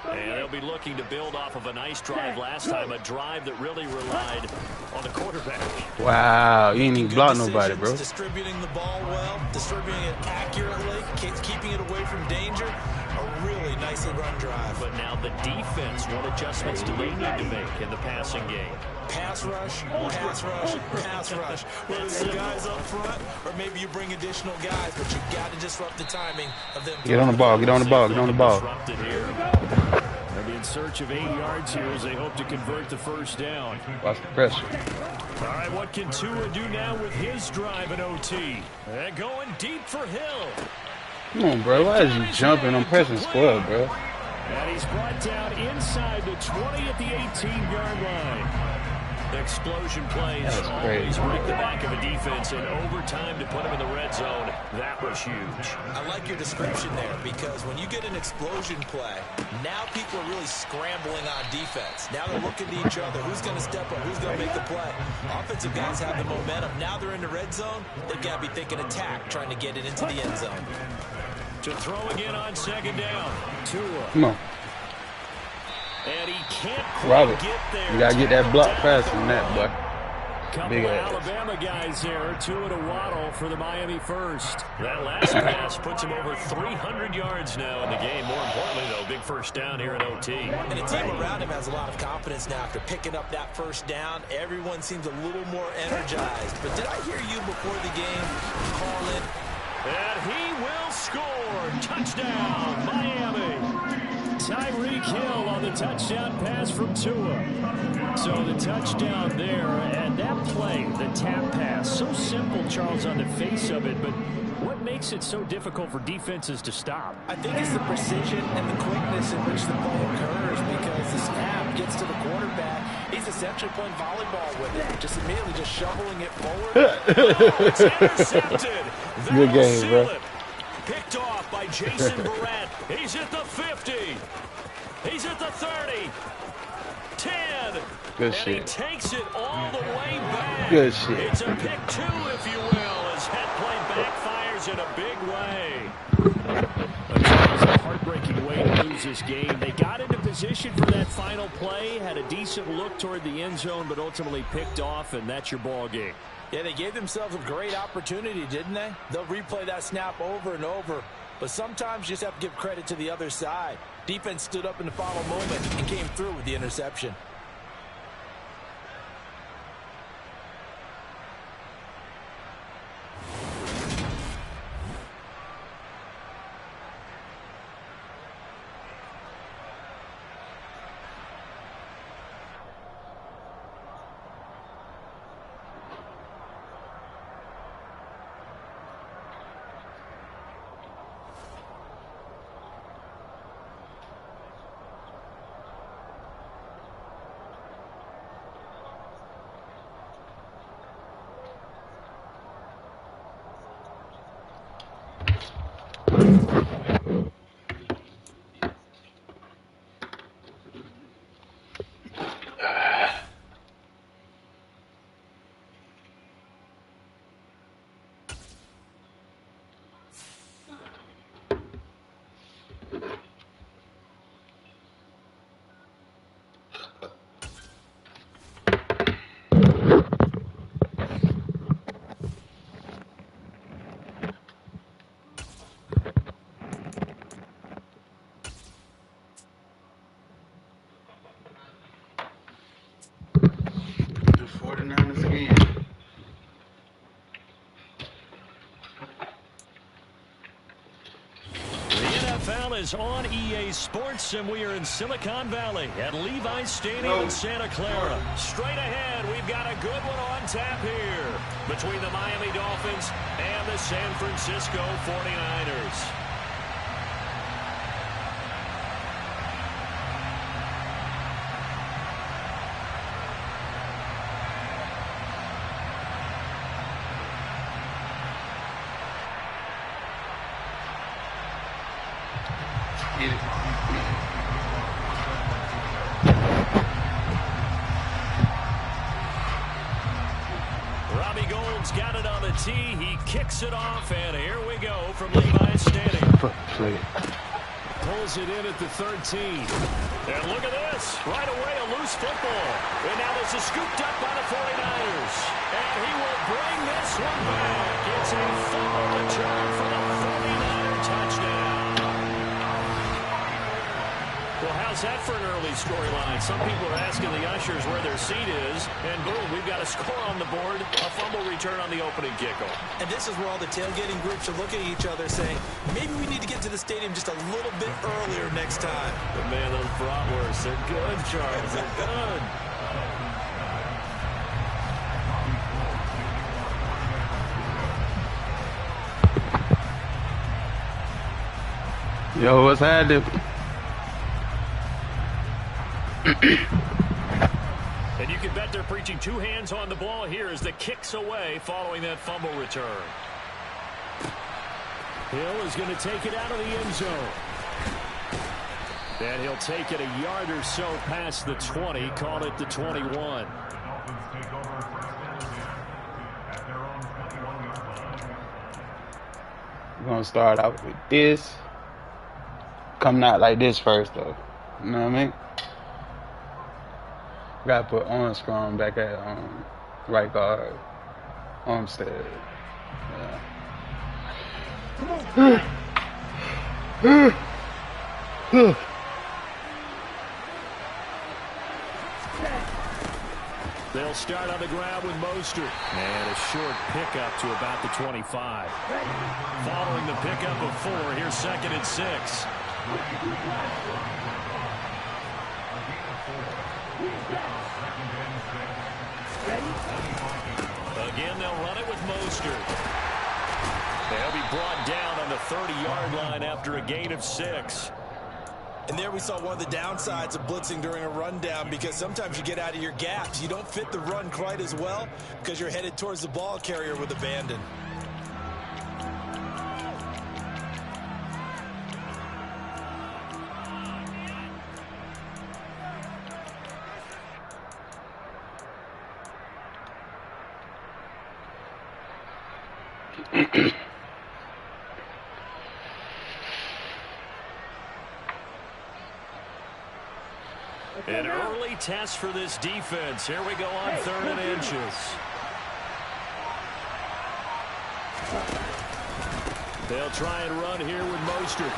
And they'll be looking to build off of a nice drive last time, a drive that really relied on the quarterback. Wow, you ain't even Good block nobody, decisions, bro. Distributing the ball well, distributing it accurately, keeping it away from danger. A really nicely run drive. But now the defense, what adjustments do they need to make in the passing game? Pass rush, pass rush, pass rush. Whether it's the guys up front or maybe you bring additional guys, but you got to disrupt the timing of them. Get on the ball, get on the ball, get on the ball. Disrupted here. They'll be in search of 8 yards here as they hope to convert the first down. Watch the pressure. All right, what can Tua do now with his drive in OT? They're going deep for Hill. Come on, bro. Why is you jumping? I'm pressing square, bro. And he's brought down inside the 20 at the 18-yard line. Explosion plays That's always crazy. break the back of a defense in overtime to put him in the red zone. That was huge. I like your description there because when you get an explosion play, now people are really scrambling on defense. Now they're looking to each other. Who's going to step up? Who's going to make the play? Offensive guys have the momentum. Now they're in the red zone. They've got to be thinking attack, trying to get it into the end zone. To throw again on second down. Tua. Come on. And he can't quite Robert, get there. you got to get that block faster than that, boy. Couple Big of ass. Alabama guys there, Tua to Waddle for the Miami first. That last pass puts him over 300 yards now in the game. More importantly, though, big first down here in OT. And the team around him has a lot of confidence now after picking up that first down. Everyone seems a little more energized. But did I hear you before the game call it? And he will score. Touchdown, Miami. Tyreek Hill on the touchdown pass from Tua. So the touchdown there, and that play, the tap pass, so simple, Charles, on the face of it, but what makes it so difficult for defenses to stop? I think it's the precision and the quickness in which the ball occurs because the snap gets to the quarterback. He's essentially playing volleyball with it, just immediately just shoveling it forward. It's intercepted. Good game, bro. Picked off by Jason Barrett. He's at the 50. He's at the 30. 10. Good and shit. he takes it all the way back. Good shit. It's a pick two, if you will, as head play backfires in a big way. But it was a heartbreaking way to lose this game. They got into position for that final play, had a decent look toward the end zone, but ultimately picked off, and that's your ball game. Yeah, they gave themselves a great opportunity, didn't they? They'll replay that snap over and over. But sometimes you just have to give credit to the other side. Defense stood up in the final moment and came through with the interception. 49ers again. NFL is on EA Sports, and we are in Silicon Valley at Levi's Stadium in Santa Clara. Straight ahead, we've got a good one on tap here between the Miami Dolphins and the San Francisco 49ers. Robbie Gould's got it on the tee. He kicks it off, and here we go from Levi's Stadium. Pulls it in at the 13. And look at this. Right away, a loose football. And now this is scooped up by the 49ers. And he will bring this one back. It's a fumble return for the 49er touchdown. Well, how's that for an early storyline? Some people are asking the ushers where their seat is, and boom, we've got a score on the board, a fumble return on the opening kickoff. And this is where all the tailgating groups are looking at each other saying, maybe we need to get to the stadium just a little bit earlier next time. But man, those bratwursts, they're good, Charles. They're good. Yo, what's happening? And you can bet they're preaching two hands on the ball here as the kick's away following that fumble return. Hill is going to take it out of the end zone. And he'll take it a yard or so past the 20, call it the 21. We're going to start out with this. Coming out like this first, though. You know what I mean? Got to put Armstrong back at right guard. Armstead. Yeah. They'll start on the ground with Mostert. And a short pickup to about the 25. Following the pickup of 4, here's 2nd and 6. Again, they'll run it with Mostert. They'll be brought down on the 30-yard line after a gain of 6. And there we saw one of the downsides of blitzing during a rundown, because sometimes you get out of your gaps. You don't fit the run quite as well because you're headed towards the ball carrier with abandon. An early test for this defense. Here we go on 3rd and inches. They'll try and run here with Mostert.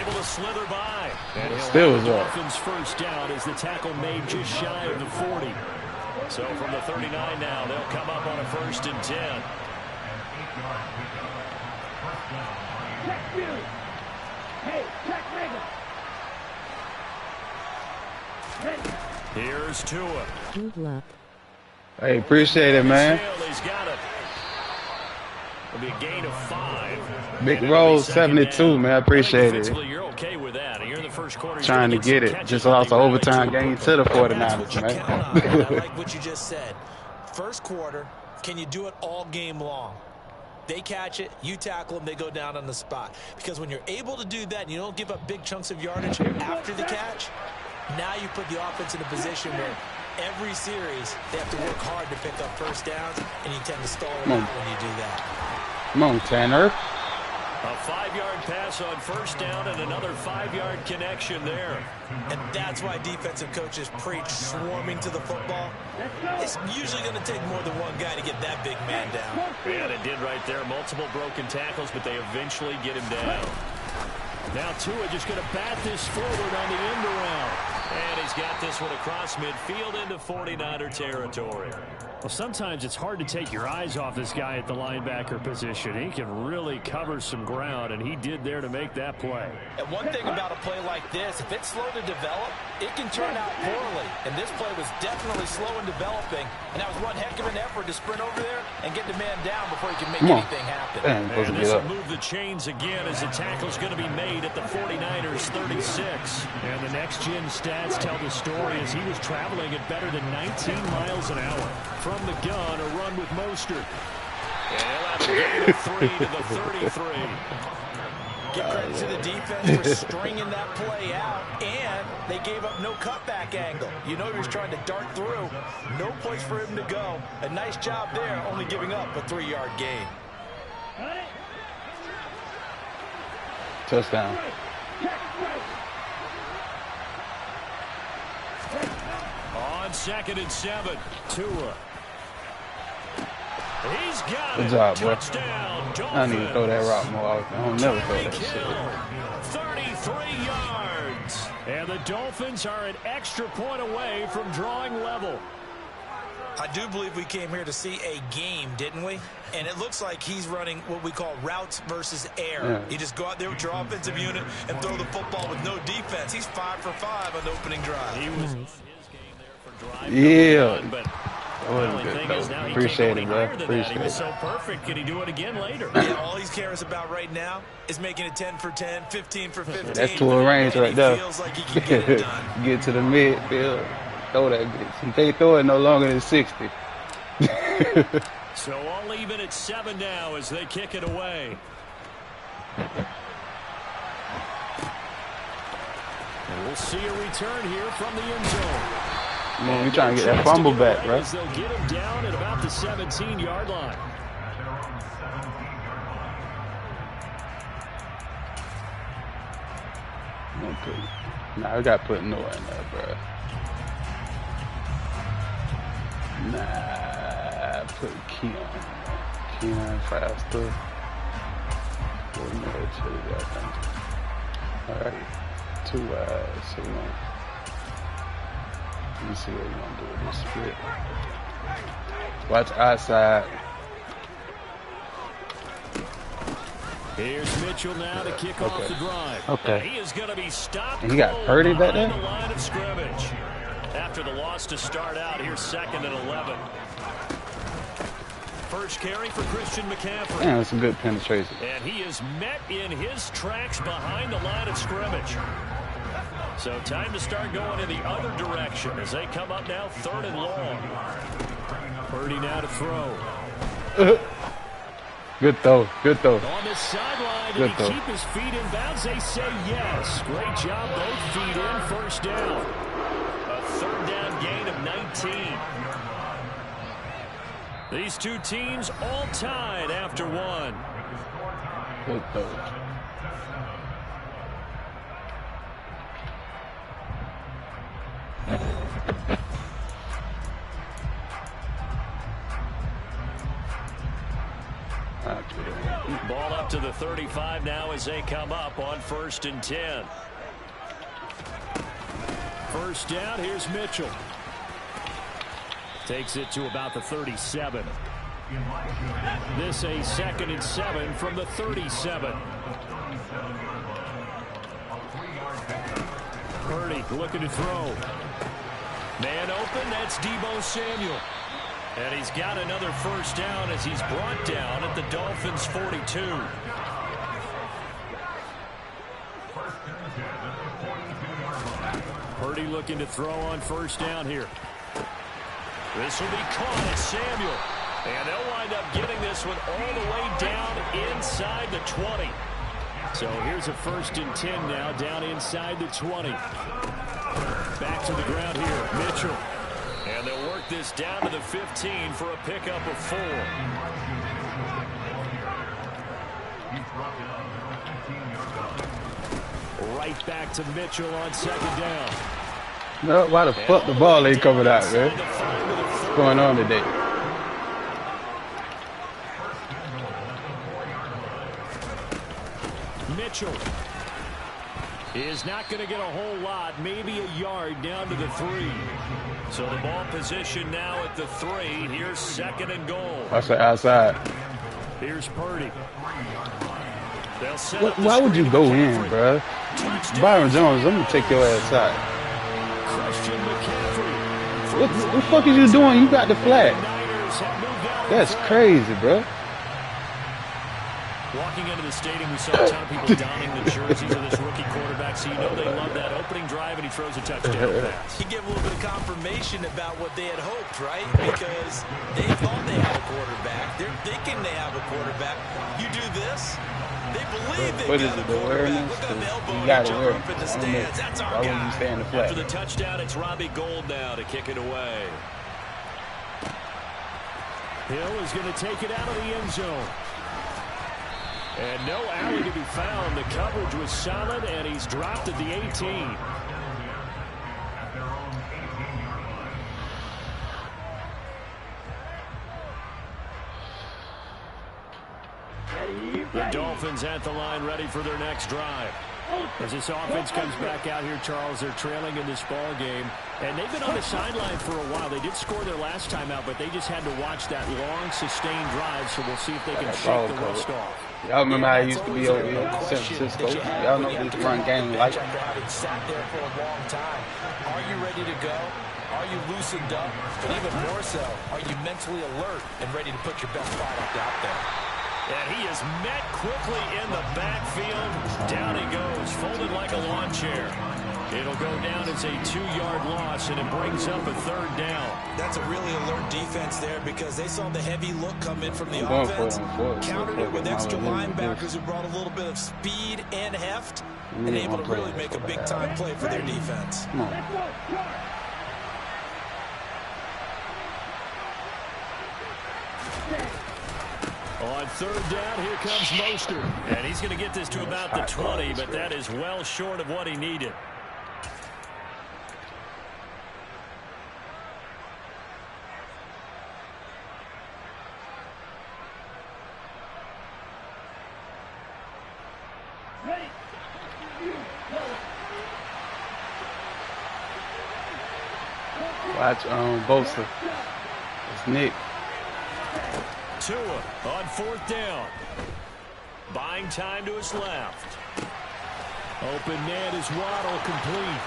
Able to slither by. And Still the Dolphins first down as the tackle made just shy of the 40. So from the 39 now, they'll come up on a 1st and 10. Hey, check Megan. Here's Tua. Good luck. Hey, appreciate it, man. He's got it. It'll be a gain of 5. Big roll, 72, man. I appreciate it. You're okay with that. You're in the first quarter. Trying to get it. Just lost an overtime game to the 49ers, man. I like what you just said. First quarter, can you do it all game long? They catch it, you tackle them, they go down on the spot. Because when you're able to do that and you don't give up big chunks of yardage after the catch, now you put the offense in a position where every series they have to work hard to pick up first downs, and you tend to stall them out when you do that. Come on, Tanner. A 5-yard pass on first down and another 5-yard connection there. And that's why defensive coaches preach swarming to the football. It's usually going to take more than one guy to get that big man down. Yeah, they did right there. Multiple broken tackles, but they eventually get him down. Now Tua just going to bat this forward on the end around. And he's got this one across midfield into 49er territory. Well, sometimes it's hard to take your eyes off this guy at the linebacker position. He can really cover some ground, and he did there to make that play. And one thing about a play like this, if it's slow to develop, it can turn out poorly. And this play was definitely slow in developing, and that was one heck of an effort to sprint over there and get the man down before he can make anything happen. And this will move the chains again as the tackle's going to be made at the 49ers 36. And the next-gen stats tell the story as he was traveling at better than 19 miles an hour. From the gun, a run with Mostert. And he'll have a gain of 3 to the 33. Give credit to the defense for stringing that play out, and they gave up no cutback angle. You know he was trying to dart through. No place for him to go. A nice job there, only giving up a 3-yard gain. Touchdown. On 2nd and 7, Tua. He's got Good it. job, boy. Touchdown, Dolphins. I need to throw that rock more often. I don't never throw that Tyreek shit. Hill, 33 yards. And the Dolphins are an extra point away from drawing level. I do believe we came here to see a game, didn't we? And it looks like he's running what we call routes versus air. Yeah. You just go out there with your offensive unit and throw the football with no defense. He's 5 for 5 on the opening drive. He was on his game there for drive Yeah. number 1, but That the wasn't only good, thing though. is now he Appreciate can't it, go bro. any higher than that. He Appreciate was it. so perfect. Can he do it again later? Yeah, all he cares about right now is making it 10 for 10, 15 for 15. That's to a range and right there. He feels like he can get it done. Get to the midfield. Throw that bitch. If they throw it no longer than 60. So all even at 7 now as they kick it away. And we'll see a return here from the end zone. Man, we trying to get that fumble back, bro. They'll get him down at about the 17-yard line. Okay. Nah, we got to put Noah in there, bro. Nah, put Keon. Keon faster. Put Noah to the other. All right. 2 wides. So let me see what we're going to do with this split. Watch outside. Here's Mitchell now to kick off the drive. Okay. He is going to be stopped. And he got Purdy back there? The line of scrimmage. After the loss to start out, here's 2nd and 11. First carry for Christian McCaffrey. Man, that's a good penetration. And he is met in his tracks behind the line of scrimmage. So time to start going in the other direction as they come up now 3rd and long. Purdy now to throw. Good throw. Good throw. On the sideline, Good did he throw. keep his feet in bounds? They say yes. Great job, both feet in, first down. A 3rd down gain of 19. These two teams all tied after 1. Good throw. Ball up to the 35 now as they come up on 1st and 10. First down, here's Mitchell. Takes it to about the 37. This a 2nd and 7 from the 37. Purdy looking to throw. Man open, that's Deebo Samuel. And he's got another first down as he's brought down at the Dolphins' 42. Purdy looking to throw on first down here. This will be caught at Samuel. And they'll wind up getting this one all the way down inside the 20. So here's a 1st and 10 now down inside the 20. Back to the ground here, Mitchell. And they'll work this down to the 15 for a pickup of 4. Right back to Mitchell on 2nd down. No, why the fuck the ball ain't coming out, man? What's going on today? Mitchell. He is not going to get a whole lot, maybe a yard down to the 3. So the ball position now at the 3. Here's 2nd and goal. Watch the outside. Here's Purdy. Why would you go in, bro? Byron Jones, I'm going to take your ass out. What the fuck is you doing? You got the flag. That's crazy, bro. Walking into the stadium, we saw a ton of people donning the jerseys of this rookie quarterback, so you know they love that opening drive, and he throws a touchdown pass. He gave a little bit of confirmation about what they had hoped, right? Because they thought they had a quarterback. They're thinking they have a quarterback. You do this, they believe they've got a quarterback. Look at the elbow and jump up in the stands. That's our guy. After the touchdown, it's Robbie Gould now to kick it away. Hill is going to take it out of the end zone. And no alley to be found. The coverage was solid, and he's dropped at the 18. The Dolphins at the line ready for their next drive. As this offense comes back out here, Charles, they're trailing in this ball game. And they've been on the sideline for a while. They did score their last time out, but they just had to watch that long, sustained drive, so we'll see if they can shake the rust off. Y'all remember how it used to be over here in San Francisco? Y'all know this run game like. Sat there for a long time. Are you ready to go? Are you loosened up? But even more so, are you mentally alert and ready to put your best product out there? And he is met quickly in the backfield. Down he goes, folded like a lawn chair. It'll go down as a 2-yard loss, and it brings up a 3rd down. That's a really alert defense there because they saw the heavy look come in from the offense, countered it with extra linebackers who brought a little bit of speed and heft, and able to really make a big-time play for their defense. Come on. On 3rd down, here comes Mostert. And he's going to get this to about the 20, but that is well short of what he needed. Watch Bosa. It's Nick. Tua on 4th down. Buying time to his left. Open man is Waddle, complete.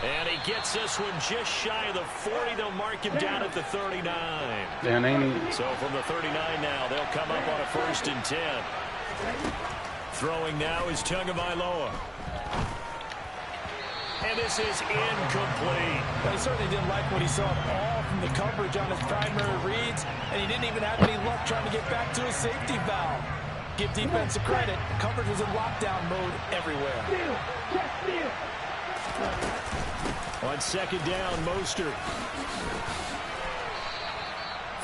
And he gets this one just shy of the 40. They'll mark him down at the 39. Damn, ain't so from the 39 now, they'll come up on a 1st and 10. Throwing now is Tagovailoa. And this is incomplete. But he certainly didn't like what he saw all from the coverage on his primary reads, and he didn't even have any luck trying to get back to his safety valve. Give defense a credit. Coverage was in lockdown mode everywhere. On 2nd down, Mostert.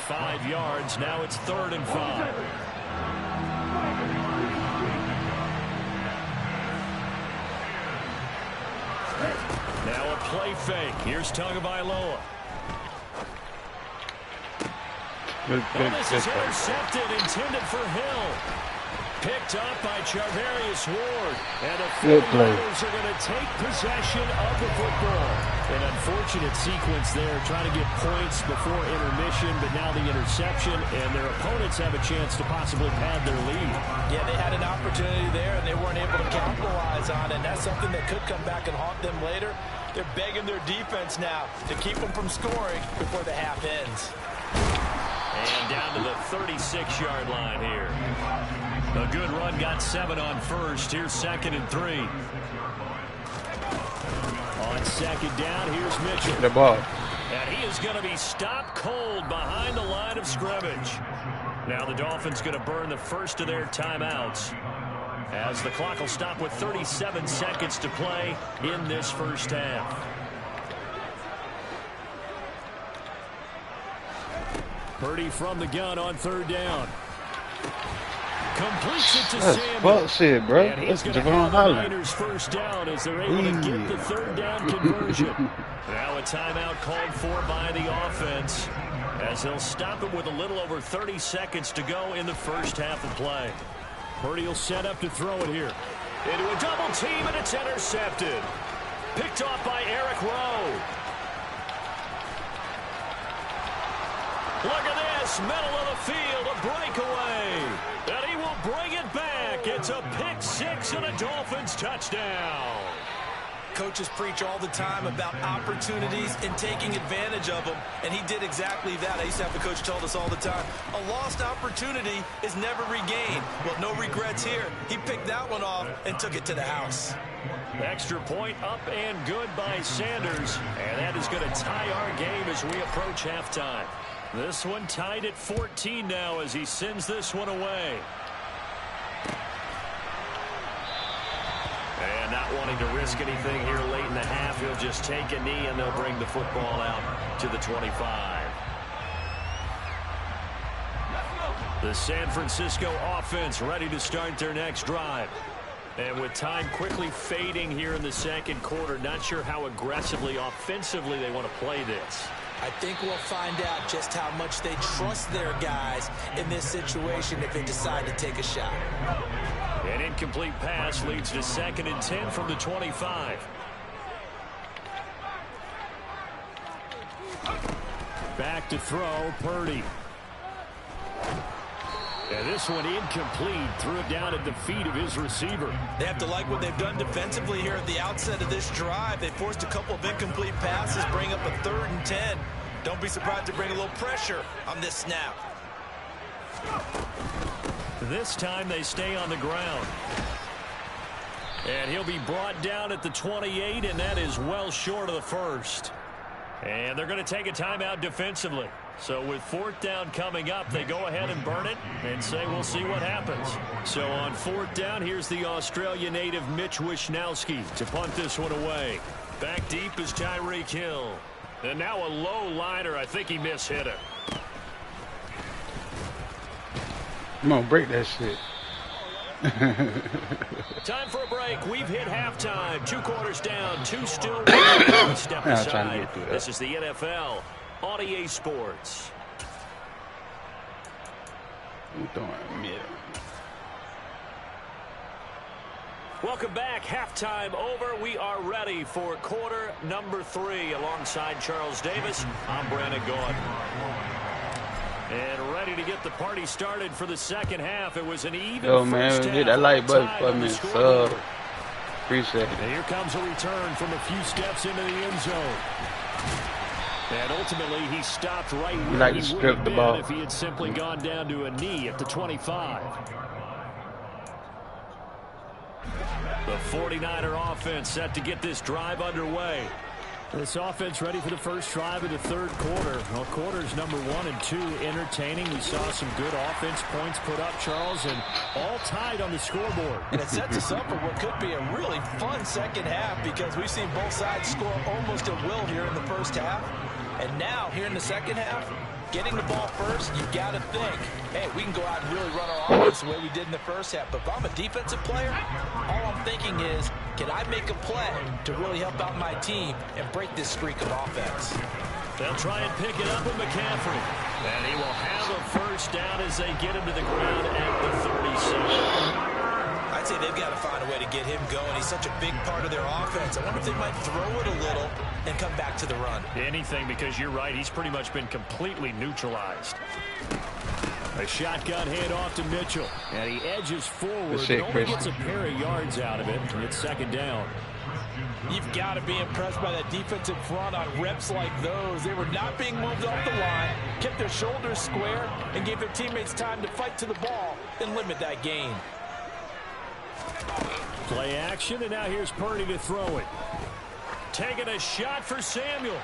5 yards. Now it's 3rd and 5. Now a play fake. Here's Tagovailoa. This is intercepted, intended for Hill. Picked up by Charvarius Ward. And the 49ers are going to take possession of the football. An unfortunate sequence there, trying to get points before intermission, but now the interception, and their opponents have a chance to possibly pad their lead. Yeah, they had an opportunity there, and they weren't able to capitalize on it, and that's something that could come back and haunt them later. They're begging their defense now to keep them from scoring before the half ends. And down to the 36-yard line here. A good run, got 7 on 1st. Here's 2nd and 3. On 2nd down, here's Mitchell. The ball. And he is going to be stopped cold behind the line of scrimmage. Now the Dolphins going to burn the first of their timeouts, as the clock will stop with 37 seconds to play in this first half. Purdy from the gun on 3rd down. Completes it to Samuel. Bullshit, bro. And he's going to have the Niners first down as they're able to get the 3rd down conversion. Now a timeout called for by the offense, as they'll stop it with a little over 30 seconds to go in the first half of play. Purdy will set up to throw it here. Into a double team, and it's intercepted. Picked off by Eric Rowe. Look at this, middle of the field, a breakaway. And he will bring it back. It's a pick six and a Dolphins touchdown. Coaches preach all the time about opportunities and taking advantage of them, and he did exactly that. I used to have a coach tell us all the time, a lost opportunity is never regained. Well, no regrets here. He picked that one off and took it to the house. Extra point up and good by Sanders, and that is going to tie our game as we approach halftime. This one tied at 14 now as he sends this one away. And not wanting to risk anything here late in the half, he'll just take a knee and they'll bring the football out to the 25. The San Francisco offense ready to start their next drive. And with time quickly fading here in the second quarter, not sure how aggressively, offensively they want to play this. I think we'll find out just how much they trust their guys in this situation if they decide to take a shot. An incomplete pass leads to 2nd and 10 from the 25. Back to throw, Purdy. And this one incomplete. Threw it down at the feet of his receiver. They have to like what they've done defensively here at the outset of this drive. They forced a couple of incomplete passes, bring up a 3rd and 10. Don't be surprised to bring a little pressure on this snap. This time they stay on the ground. And he'll be brought down at the 28, and that is well short of the first. And they're going to take a timeout defensively. So with 4th down coming up, they go ahead and burn it and say we'll see what happens. So on 4th down, here's the Australia native Mitch Wishnowski to punt this one away. Back deep is Tyreek Hill. And now a low liner. I think he mishit it. Come on, break that shit. Time for a break. We've hit halftime. 2 quarters down, 2 still. Step aside. This is the NFL on EA Sports. Welcome back. Halftime over. We are ready for quarter number 3. Alongside Charles Davis, I'm Brandon Gordon. And ready to get the party started for the second half. It was an even man, first hit that like button for me. Appreciate it. And here comes a return from a few steps into the end zone. And ultimately, he stopped right where he would have been if he had simply gone down to a knee at the 25. The 49er offense set to get this drive underway. This offense ready for the first drive of the 3rd quarter. Well, quarters number 1 and 2 entertaining. We saw some good offense points put up, Charles, and all tied on the scoreboard. And it sets us up for what could be a really fun second half because we've seen both sides score almost at will here in the first half. And now, here in the second half, getting the ball first, you've got to think, hey, we can go out and really run our offense the way we did in the first half. But if I'm a defensive player, all I'm thinking is, can I make a play to really help out my team and break this streak of offense? They'll try and pick it up with McCaffrey. And he will have a first down as they get him to the ground at the 37. I'd say they've got to find a way to get him going. He's such a big part of their offense. I wonder if they might throw it a little and come back to the run. Anything, because you're right. He's pretty much been completely neutralized. A shotgun handoff to Mitchell. And he edges forward, but only gets a pair of yards out of it. And it's 2nd down. You've got to be impressed by that defensive front on reps like those. They were not being moved off the line, kept their shoulders square, and gave their teammates time to fight to the ball and limit that gain. Play action, and now here's Purdy to throw it. Taking a shot for Samuel.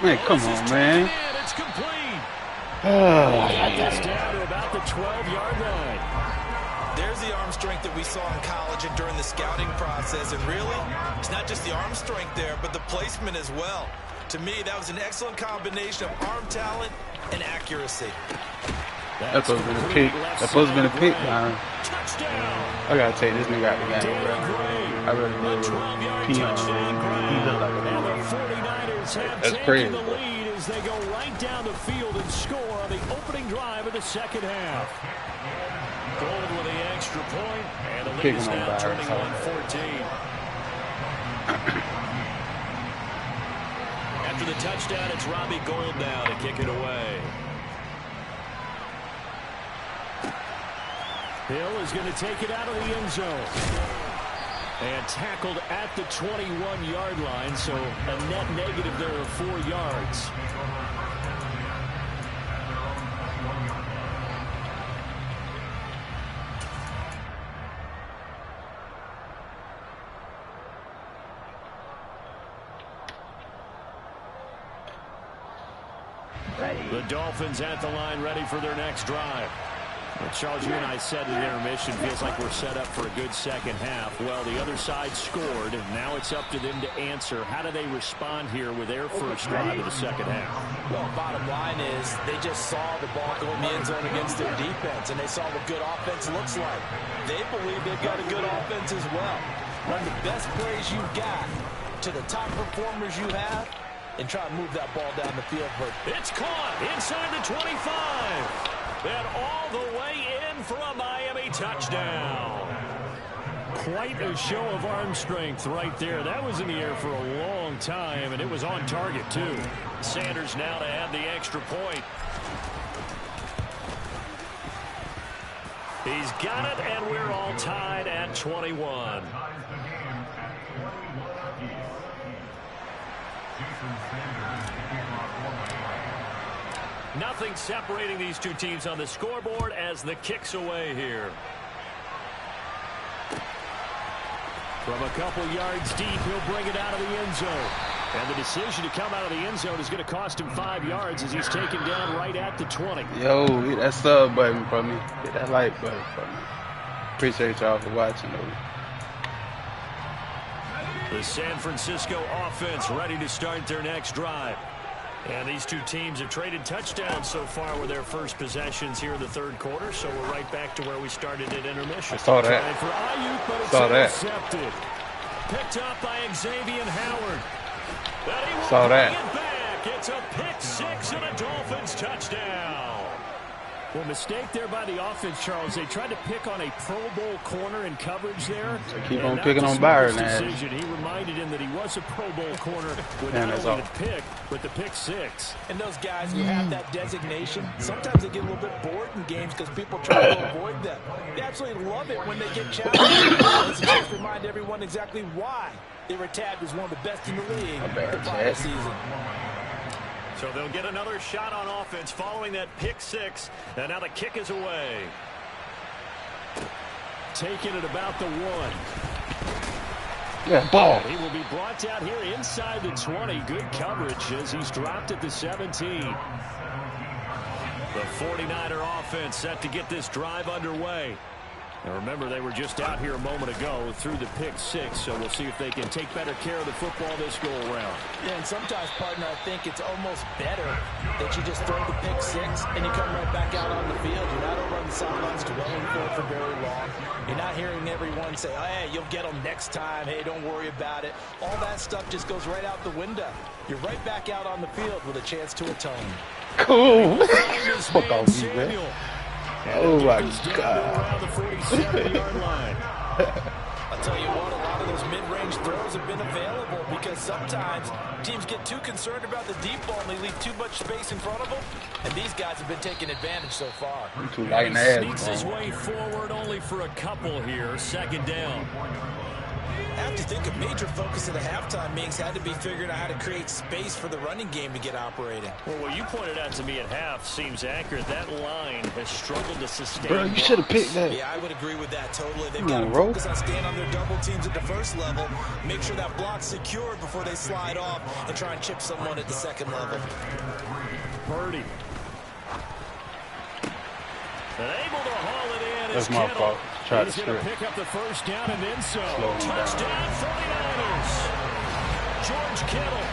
Man, come on, man. It's complete. Got this down to about the 12-yard line. There's the arm strength that we saw in college and during the scouting process. And really, it's not just the arm strength there, but the placement as well. To me, that was an excellent combination of arm talent and accuracy. That's supposed to be a pick. That's supposed to be a pick, man. I gotta take this nigga out the game, bro. I really pee on him. He look like a man. That's crazy. The lead as they go right down the field and score on the opening drive of the second half. Gold with the extra point, and the lead is now 21-14. After the touchdown, it's Robbie Gould now to kick it away. Hill is going to take it out of the end zone. And tackled at the 21-yard line, so a net negative there of 4 yards. The Dolphins at the line, ready for their next drive. Well, Charles, you and I said in intermission, feels like we're set up for a good second half. Well, the other side scored, and now it's up to them to answer. How do they respond here with their first drive of the second half? Well, bottom line is they just saw the ball go in the end zone against their defense, and they saw what good offense looks like. They believe they've got a good offense as well. Run the best plays you've got to the top performers you have, and try to move that ball down the field. But it's caught inside the 25. And all the way in for a Miami touchdown. Quite a show of arm strength right there. That was in the air for a long time, and it was on target, too. Sanders now to add the extra point. He's got it, and we're all tied at 21. Nothing separating these two teams on the scoreboard as the kick's away here. From a couple yards deep, he'll bring it out of the end zone. And the decision to come out of the end zone is going to cost him 5 yards as he's taken down right at the 20. Yo, hit that sub button for me. Hit that like button for me. Appreciate y'all for watching, though. The San Francisco offense ready to start their next drive. And these two teams have traded touchdowns so far with their first possessions here in the third quarter, so we're right back to where we started at intermission. I saw that. For Ayuk, but it's saw intercepted. that. Picked up by Xavier Howard. But he will saw bring that. it back. It's a pick six and a Dolphins touchdown. Well, mistake there by the offense, Charles. They tried to pick on a Pro Bowl corner in coverage there. They keep on picking on Byron. He reminded him that he was a Pro Bowl corner with not only the pick, but the pick six. And those guys who have that designation, sometimes they get a little bit bored in games because people try to avoid them. They absolutely love it when they get challenged. Let's just remind everyone exactly why they were tagged as one of the best in the league the prior season. So they'll get another shot on offense following that pick six. And now the kick is away. Taking it about the 1. Yeah, ball. He will be brought down here inside the 20. Good coverage as he's dropped at the 17. The 49er offense set to get this drive underway. And remember, they were just out here a moment ago through the pick six, so we'll see if they can take better care of the football this go-around. Yeah, and sometimes, partner, I think it's almost better that you just throw the pick six and you come right back out on the field. You're not over on the sidelines dwelling for very long. You're not hearing everyone say, oh, hey, you'll get them next time. Hey, don't worry about it. All that stuff just goes right out the window. You're right back out on the field with a chance to atone. Cool. Fuck off you, man. Oh my God. The 47-yard line. I'll tell you what, a lot of those mid-range throws have been available because sometimes teams get too concerned about the deep ball and they leave too much space in front of them. And these guys have been taking advantage so far. Too light in the ass, sneaks his way forward only for a couple here. Second down. I have to think a major focus at the halftime meetings had to be figuring out how to create space for the running game to get operating. Well, what you pointed out to me at half seems accurate. That line has struggled to sustain. Bro, you should have picked that. Yeah, I would agree with that totally. They've got to focus on staying on their double teams at the first level, make sure that block's secured before they slide off and try and chip someone at the second level. Purdy. And able to haul it in. That's my fault. Try He's to going to pick up the first down and then so. Touchdown 49ers. George Kittle,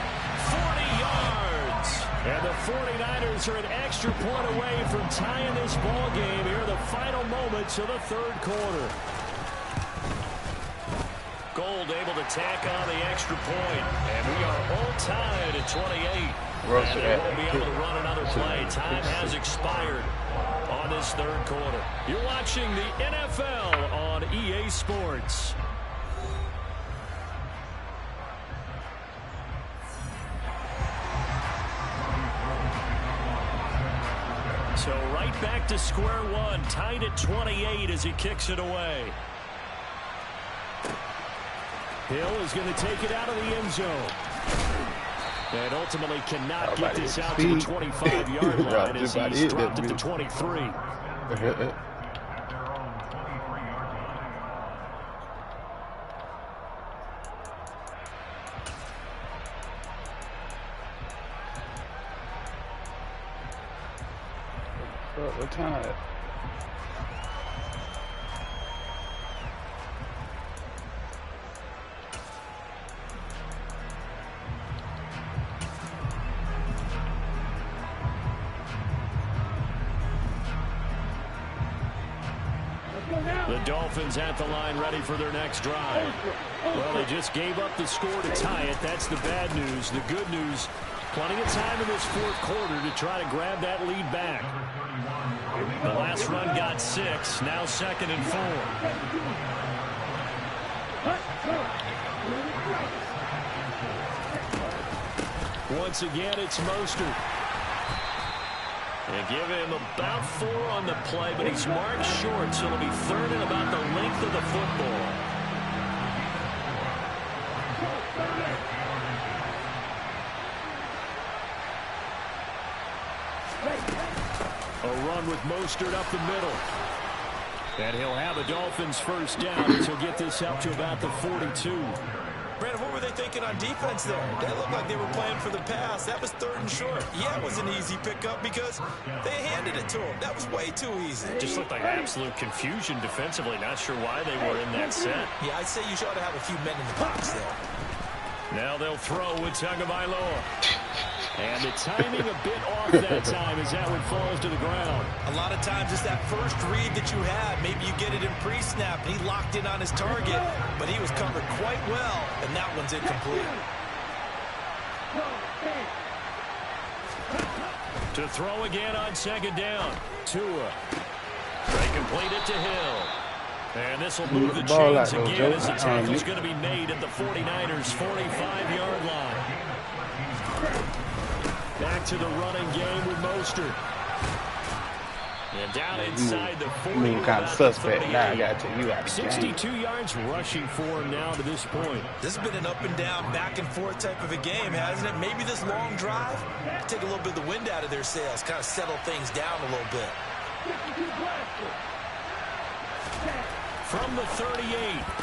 40 yards. And the 49ers are an extra point away from tying this ball game here in the final moments of the third quarter. Gold able to tack on the extra point. And we are all tied at 28. And they won't be able to run another play. Time has expired on this third quarter. You're watching the NFL on EA Sports. So right back to square one, tied at 28 as he kicks it away. Hill is going to take it out of the end zone. And ultimately cannot get this out to the 25-yard line as he's dropped it to 23. What time? The Dolphins at the line ready for their next drive. Well, they just gave up the score to tie it. That's the bad news. The good news, plenty of time in this fourth quarter to try to grab that lead back. The last run got 6. Now 2nd and 4. Once again, it's Mostert. And give him about 4 on the play, but he's marked short, so it'll be 3rd and about the length of the football. A run with Mostert up the middle. And he'll have a Dolphins first down as he'll get this up to about the 42. Brandon, what were they thinking on defense there? They looked like they were playing for the pass. That was 3rd and short. Yeah, it was an easy pickup because they handed it to him. That was way too easy. Just looked like absolute confusion defensively. Not sure why they were in that set. Yeah, I'd say you ought to have a few men in the box there. Now they'll throw with Tagovailoa. And the timing a bit off that time as that one falls to the ground. A lot of times it's that first read that you have. Maybe you get it in pre-snap, and he locked in on his target, but he was covered quite well, and that one's incomplete. To throw again on 2nd down. Tua. They complete it to Hill. And this will move the chains again as the tackle's going to be made at the 49ers' 45-yard line. Back to the running game with Mostert. And down inside the 40. Kind of suspect. Now I got to tell you out. 62 yards rushing for him now to this point. This has been an up and down, back and forth type of a game, hasn't it? Maybe this long drive, take a little bit of the wind out of their sails, kind of settle things down a little bit. From the 38,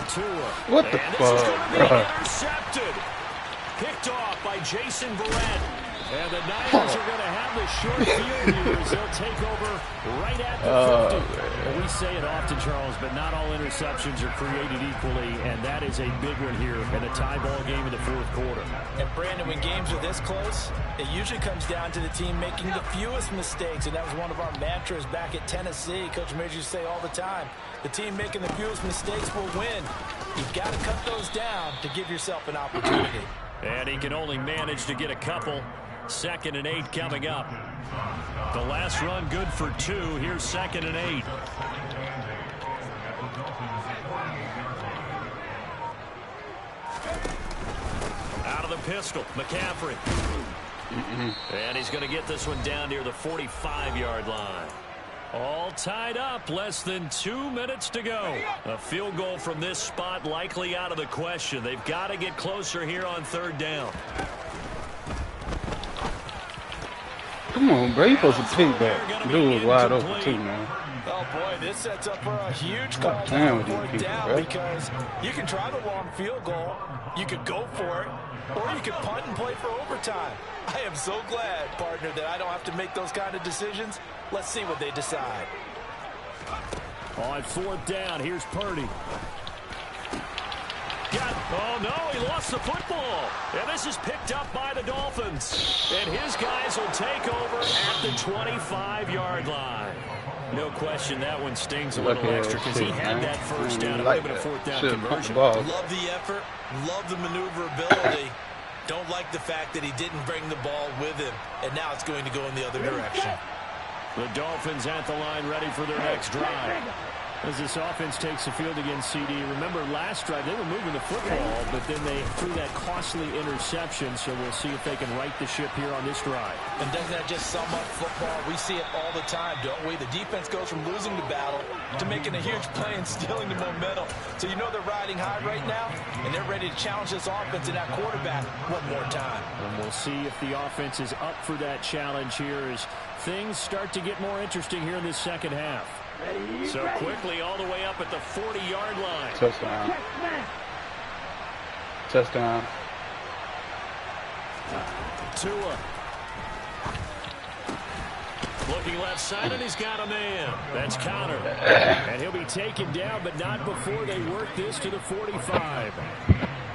Tua. What the and fuck? This is going to be intercepted. Picked off by Jason Barrett. And the Niners are going to have the short field here as they'll take over right at the 50. Well, we say it often, Charles, but not all interceptions are created equally, and that is a big one here in a tie ball game in the fourth quarter. And, Brandon, when games are this close, it usually comes down to the team making the fewest mistakes, and that was one of our mantras back at Tennessee. Coach Major used to say all the time, the team making the fewest mistakes will win. You've got to cut those down to give yourself an opportunity. And he can only manage to get a couple. 2nd and 8 coming up. The last run good for 2. Here's 2nd and 8. Out of the pistol, McCaffrey. And he's going to get this one down near the 45-yard line. All tied up, less than 2 minutes to go. A field goal from this spot likely out of the question. They've got to get closer here on 3rd down. Come on, bro. You supposed to take that. Dude was wide open, too, man. Oh, boy, this sets up for a huge call down because you can try the long field goal, you could go for it, or you could punt and play for overtime. I am so glad, partner, that I don't have to make those kind of decisions. Let's see what they decide. On 4th down, here's Purdy. Got Oh, no, he lost the football. And this is picked up by the Dolphins. And his guys will take over at the 25-yard line. No question that one stings a little extra because he had that first down. It would have been a fourth down conversion. Love the effort. Love the maneuverability. Don't like the fact that he didn't bring the ball with him. And now it's going to go in the other direction. The Dolphins at the line ready for their next drive. As this offense takes the field against CD, remember last drive they were moving the football, but then they threw that costly interception, so we'll see if they can right the ship here on this drive. And doesn't that just sum up football? We see it all the time, don't we? The defense goes from losing the battle to making a huge play and stealing the momentum. So you know they're riding high right now, and they're ready to challenge this offense and that quarterback one more time. And we'll see if the offense is up for that challenge here as things start to get more interesting here in this second half. So quickly all the way up at the 40-yard line. Touchdown. Touchdown. Tua. Looking left side, and he's got a man. That's Connor. And he'll be taken down, but not before they work this to the 45.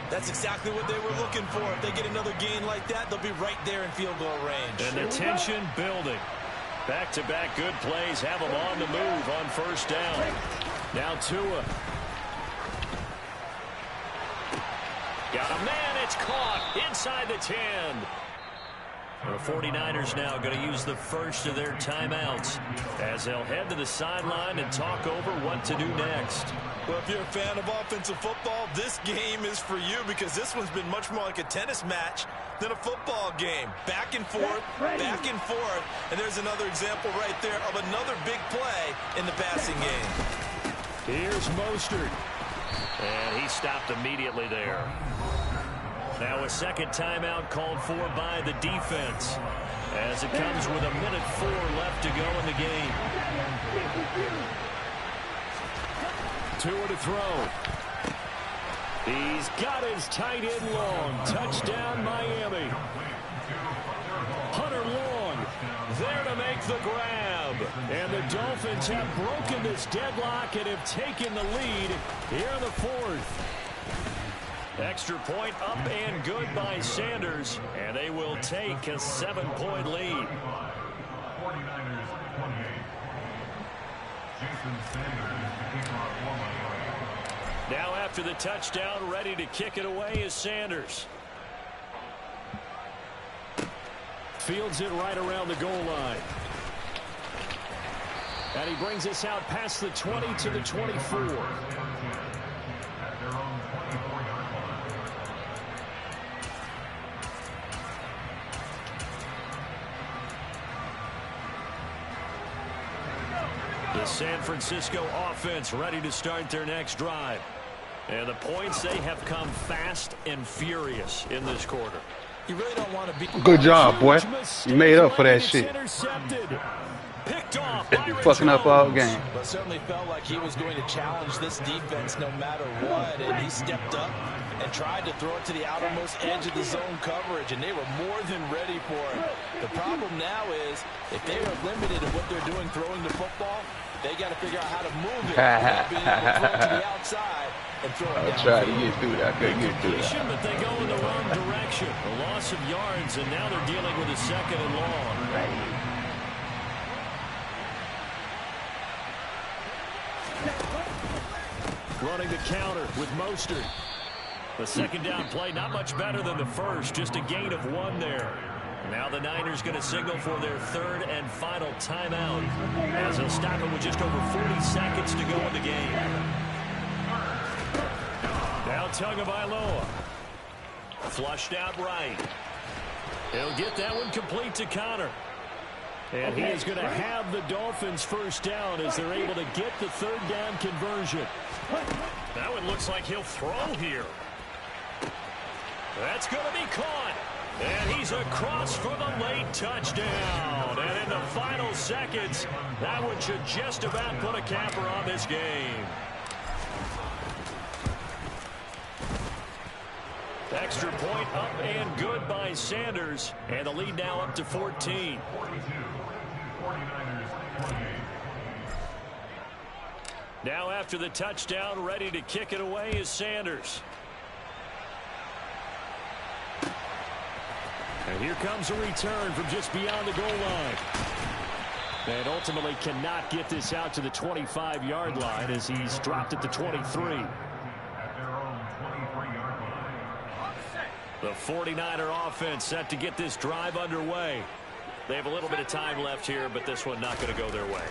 That's exactly what they were looking for. If they get another gain like that, they'll be right there in field goal range. And the tension building. Back-to-back good plays have them on the move on first down. Now Tua. Got a man, it's caught inside the 10. The 49ers now going to use the first of their timeouts as they'll head to the sideline and talk over what to do next. Well, if you're a fan of offensive football, this game is for you because this one's been much more like a tennis match than a football game. Back and forth, and there's another example right there of another big play in the passing game. Here's Mostert, and he stopped immediately there. Now a second timeout called for by the defense as it comes with 1:04 left to go in the game. Tua to throw. He's got his tight end long. Touchdown, Miami. Hunter Long there to make the grab. And the Dolphins have broken this deadlock and have taken the lead here in the fourth. Extra point up and good by Sanders, and they will take a 7-point lead. 49ers 28. Jason Sanders to kick off one. Now after the touchdown, ready to kick it away is Sanders. Fields it right around the goal line. And he brings us out past the 20 to the 24. The San Francisco offense ready to start their next drive. And the points, they have come fast and furious in this quarter. You really don't want to be... Good job, boy. You made up for that shit. Picked off by fucking up all game. But certainly felt like he was going to challenge this defense no matter what. And he stepped up and tried to throw it to the outermost edge of the zone coverage. And they were more than ready for it. The problem now is if they are limited in what they're doing throwing the football, they got to figure out how to move it. Being able to throw it to the outside and throw it down. I tried to get through that. I couldn't get through that. But they go in the wrong direction. A loss of yards, and now they're dealing with a second and long. Running the counter with Mostert. The second down play, not much better than the first. Just a gain of 1 there. Now the Niners going to signal for their third and final timeout as they'll stop it with just over 40 seconds to go in the game. Now Tagovailoa. Flushed out right. He'll get that one complete to Connor. And he is going to have the Dolphins first down as they're able to get the third down conversion. That one looks like he'll throw here. That's going to be caught. And he's across for the late touchdown. And in the final seconds, that one should just about put a capper on this game. Extra point up and good by Sanders. And the lead now up to 14. 42. 49ers 28. Now after the touchdown, ready to kick it away is Sanders. And here comes a return from just beyond the goal line. And ultimately cannot get this out to the 25-yard line as he's dropped at the 23. The 49er offense set to get this drive underway. They have a little bit of time left here, but this one not going to go their way.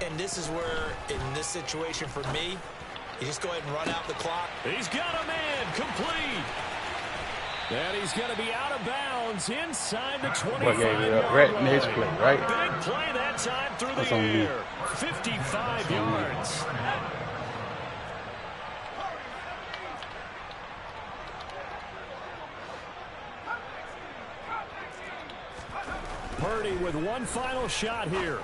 And this is where, in this situation for me, you just go ahead and run out the clock. He's got a man complete. And he's going to be out of bounds inside the 25-yard line. Next play, right? Big play that time through the air. 55 yards. Purdy with one final shot here.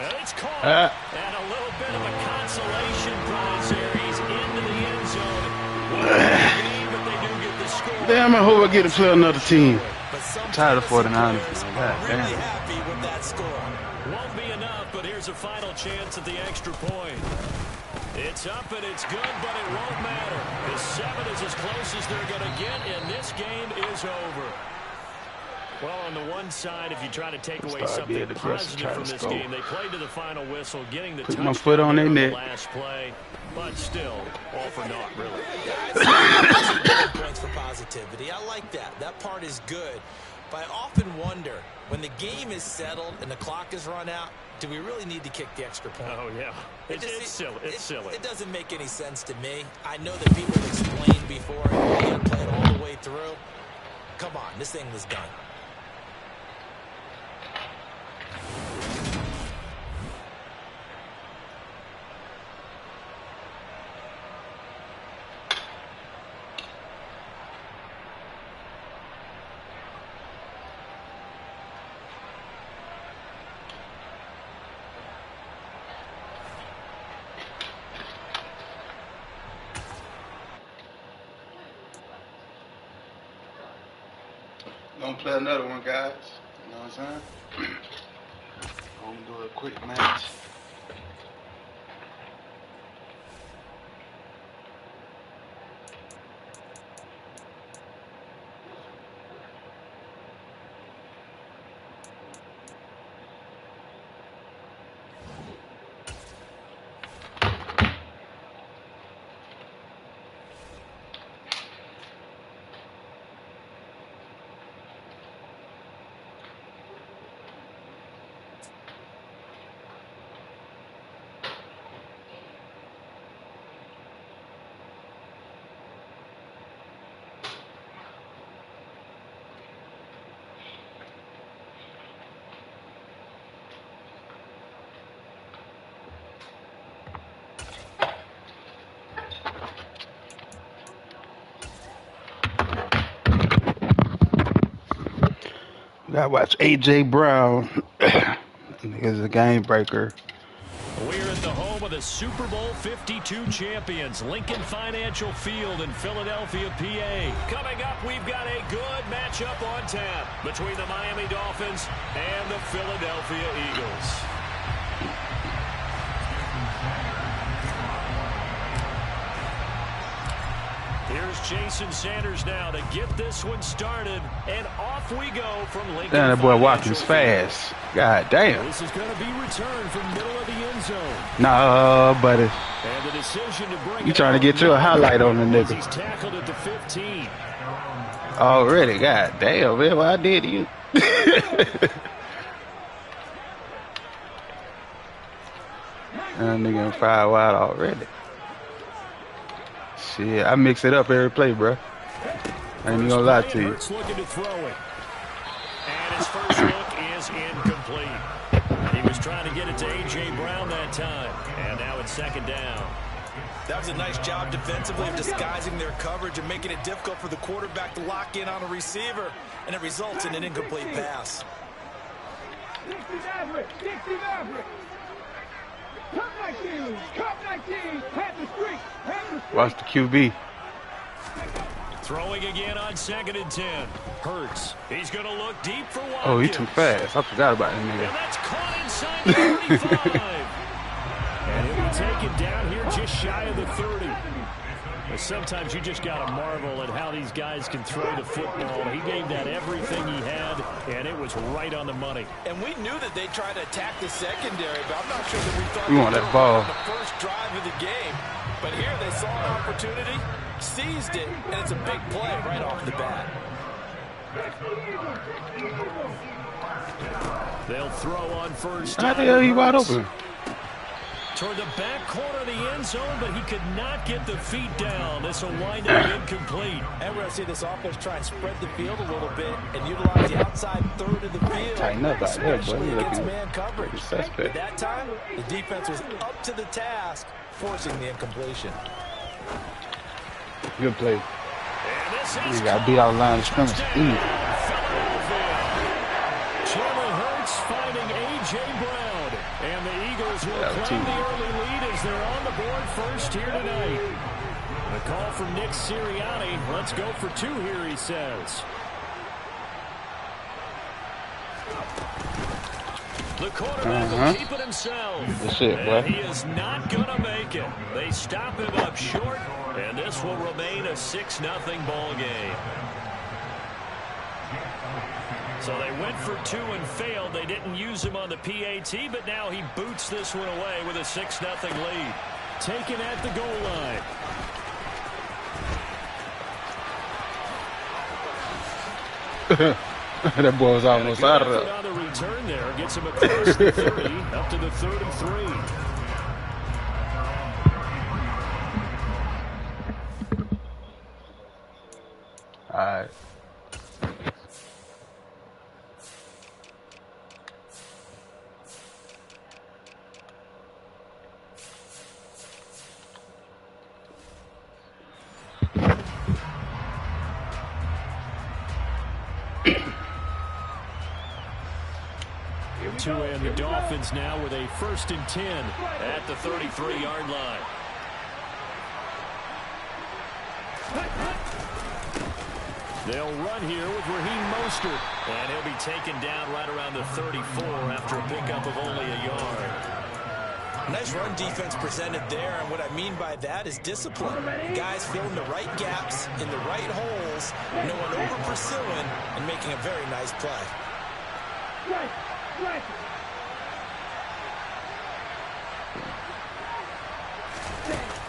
And it's caught. And a little bit of a consolation prize there. He's into the end zone. But they do get the score. Damn, I hope I get to play another team. I'm tired of 49ers. God damn. Really happy with that score. Won't be enough, but here's a final chance at the extra point. It's up and it's good, but it won't matter. The 7 is as close as they're going to get, and this game is over. Well, on the one side, if you try to take away something positive from this game, they played to the final whistle, getting the touchdown my foot on their neck. Last play, but still, all for naught, really. Points for positivity. I like that. That part is good. But I often wonder, when the game is settled and the clock is run out, do we really need to kick the extra point? Oh, yeah. It's silly. It's silly. It doesn't make any sense to me. I know that people have explained before, you can't play it all the way through. Come on, this thing was done. Gonna play another one, guys. You know what I'm saying? Gonna do a quick match. Gotta watch A.J. Brown. Nigga's a game breaker. We're at the home of the Super Bowl 52 champions, Lincoln Financial Field in Philadelphia, PA. Coming up, we've got a good matchup on tap between the Miami Dolphins and the Philadelphia Eagles. Here's Jason Sanders now to get this one started, and off we go from Lincoln. Damn, that boy Watkins fast. God damn. This is going to be returned from middle of the end zone. Nah, buddy. And the decision to bring you trying to get you a highlight on the nigga. He's tackled at the 15. Already, god damn, man, what I did to you? That nigga 5 wide already. Shit, I mix it up every play, bro. I ain't even gonna lie to you. Looking to throw it. And his first look is incomplete. He was trying to get it to A.J. Brown that time. And now it's second down. That was a nice job defensively of disguising their coverage and making it difficult for the quarterback to lock in on a receiver. And it results in an incomplete pass. 60 Maverick! 60 Maverick! Cup 19! Cup 19! Have the streak! Have the streak! Watch the QB. Throwing again on 2nd and 10. Hurts. He's going to look deep for Watkins. Oh, he too fast. I forgot about that nigga. And that's caught inside the 35. And he'll be taken down here just shy of the 30. But sometimes you just got to marvel at how these guys can throw the football. He gave that everything he had, and it was right on the money. And we knew that they tried to attack the secondary, but I'm not sure that we thought we want that ball on the first drive of the game. But here they saw an opportunity, seized it, and it's a big play right off the bat. They'll throw on first. How the hell he wide open? Toward the back corner of the end zone, but he could not get the feet down. This will wind up incomplete. And we're going to see this offense try and spread the field a little bit and utilize the outside third of the field. Tighten up out there, boy. Especially You're against looking man coverage. suspect. At that time, the defense was up to the task, forcing the incompletion. Good play. And You got beat out of line of scrimmage. Jalen Hurts finding A.J. Brown. And the Eagles will claim the early lead as they're on the board first here tonight. The call from Nick Sirianni. Let's go for two here, he says. The quarterback will keep it himself. That's it, boy. And he is not going to make it. They stop him up short, and this will remain a 6-0 ball game. So they went for two and failed. They didn't use him on the PAT, but now he boots this one away with a 6-0 lead. Taken at the goal line. That boy was almost out of there. On the return there, gets him across the 30, up to the 3rd and 3. All right. And the Dolphins now with a 1st and 10 at the 33-yard line. They'll run here with Raheem Mostert, and he'll be taken down right around the 34 after a pickup of only a yard. Nice run defense presented there, and what I mean by that is discipline. Guys filling the right gaps in the right holes, no one over pursuing, and making a very nice play.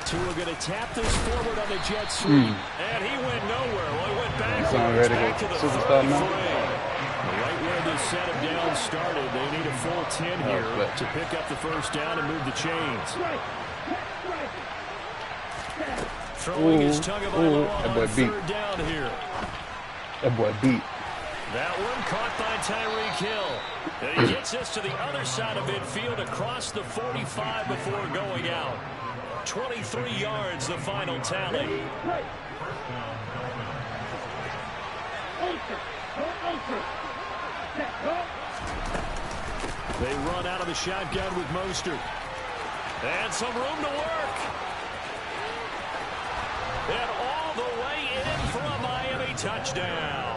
Tua going to tap this forward on the jet sweep, and he went nowhere. Well, he went back to the superstar now. Right where they set him down started. They need a full 10 here to pick up the first down and move the chains. Throwing his tongue of on third down here. That boy beat. That one caught by Tyreek Hill. And he gets us to the other side of midfield across the 45 before going out. 23 yards, the final tally. They run out of the shotgun with Mostert. And some room to work. And all the way in for a Miami touchdown.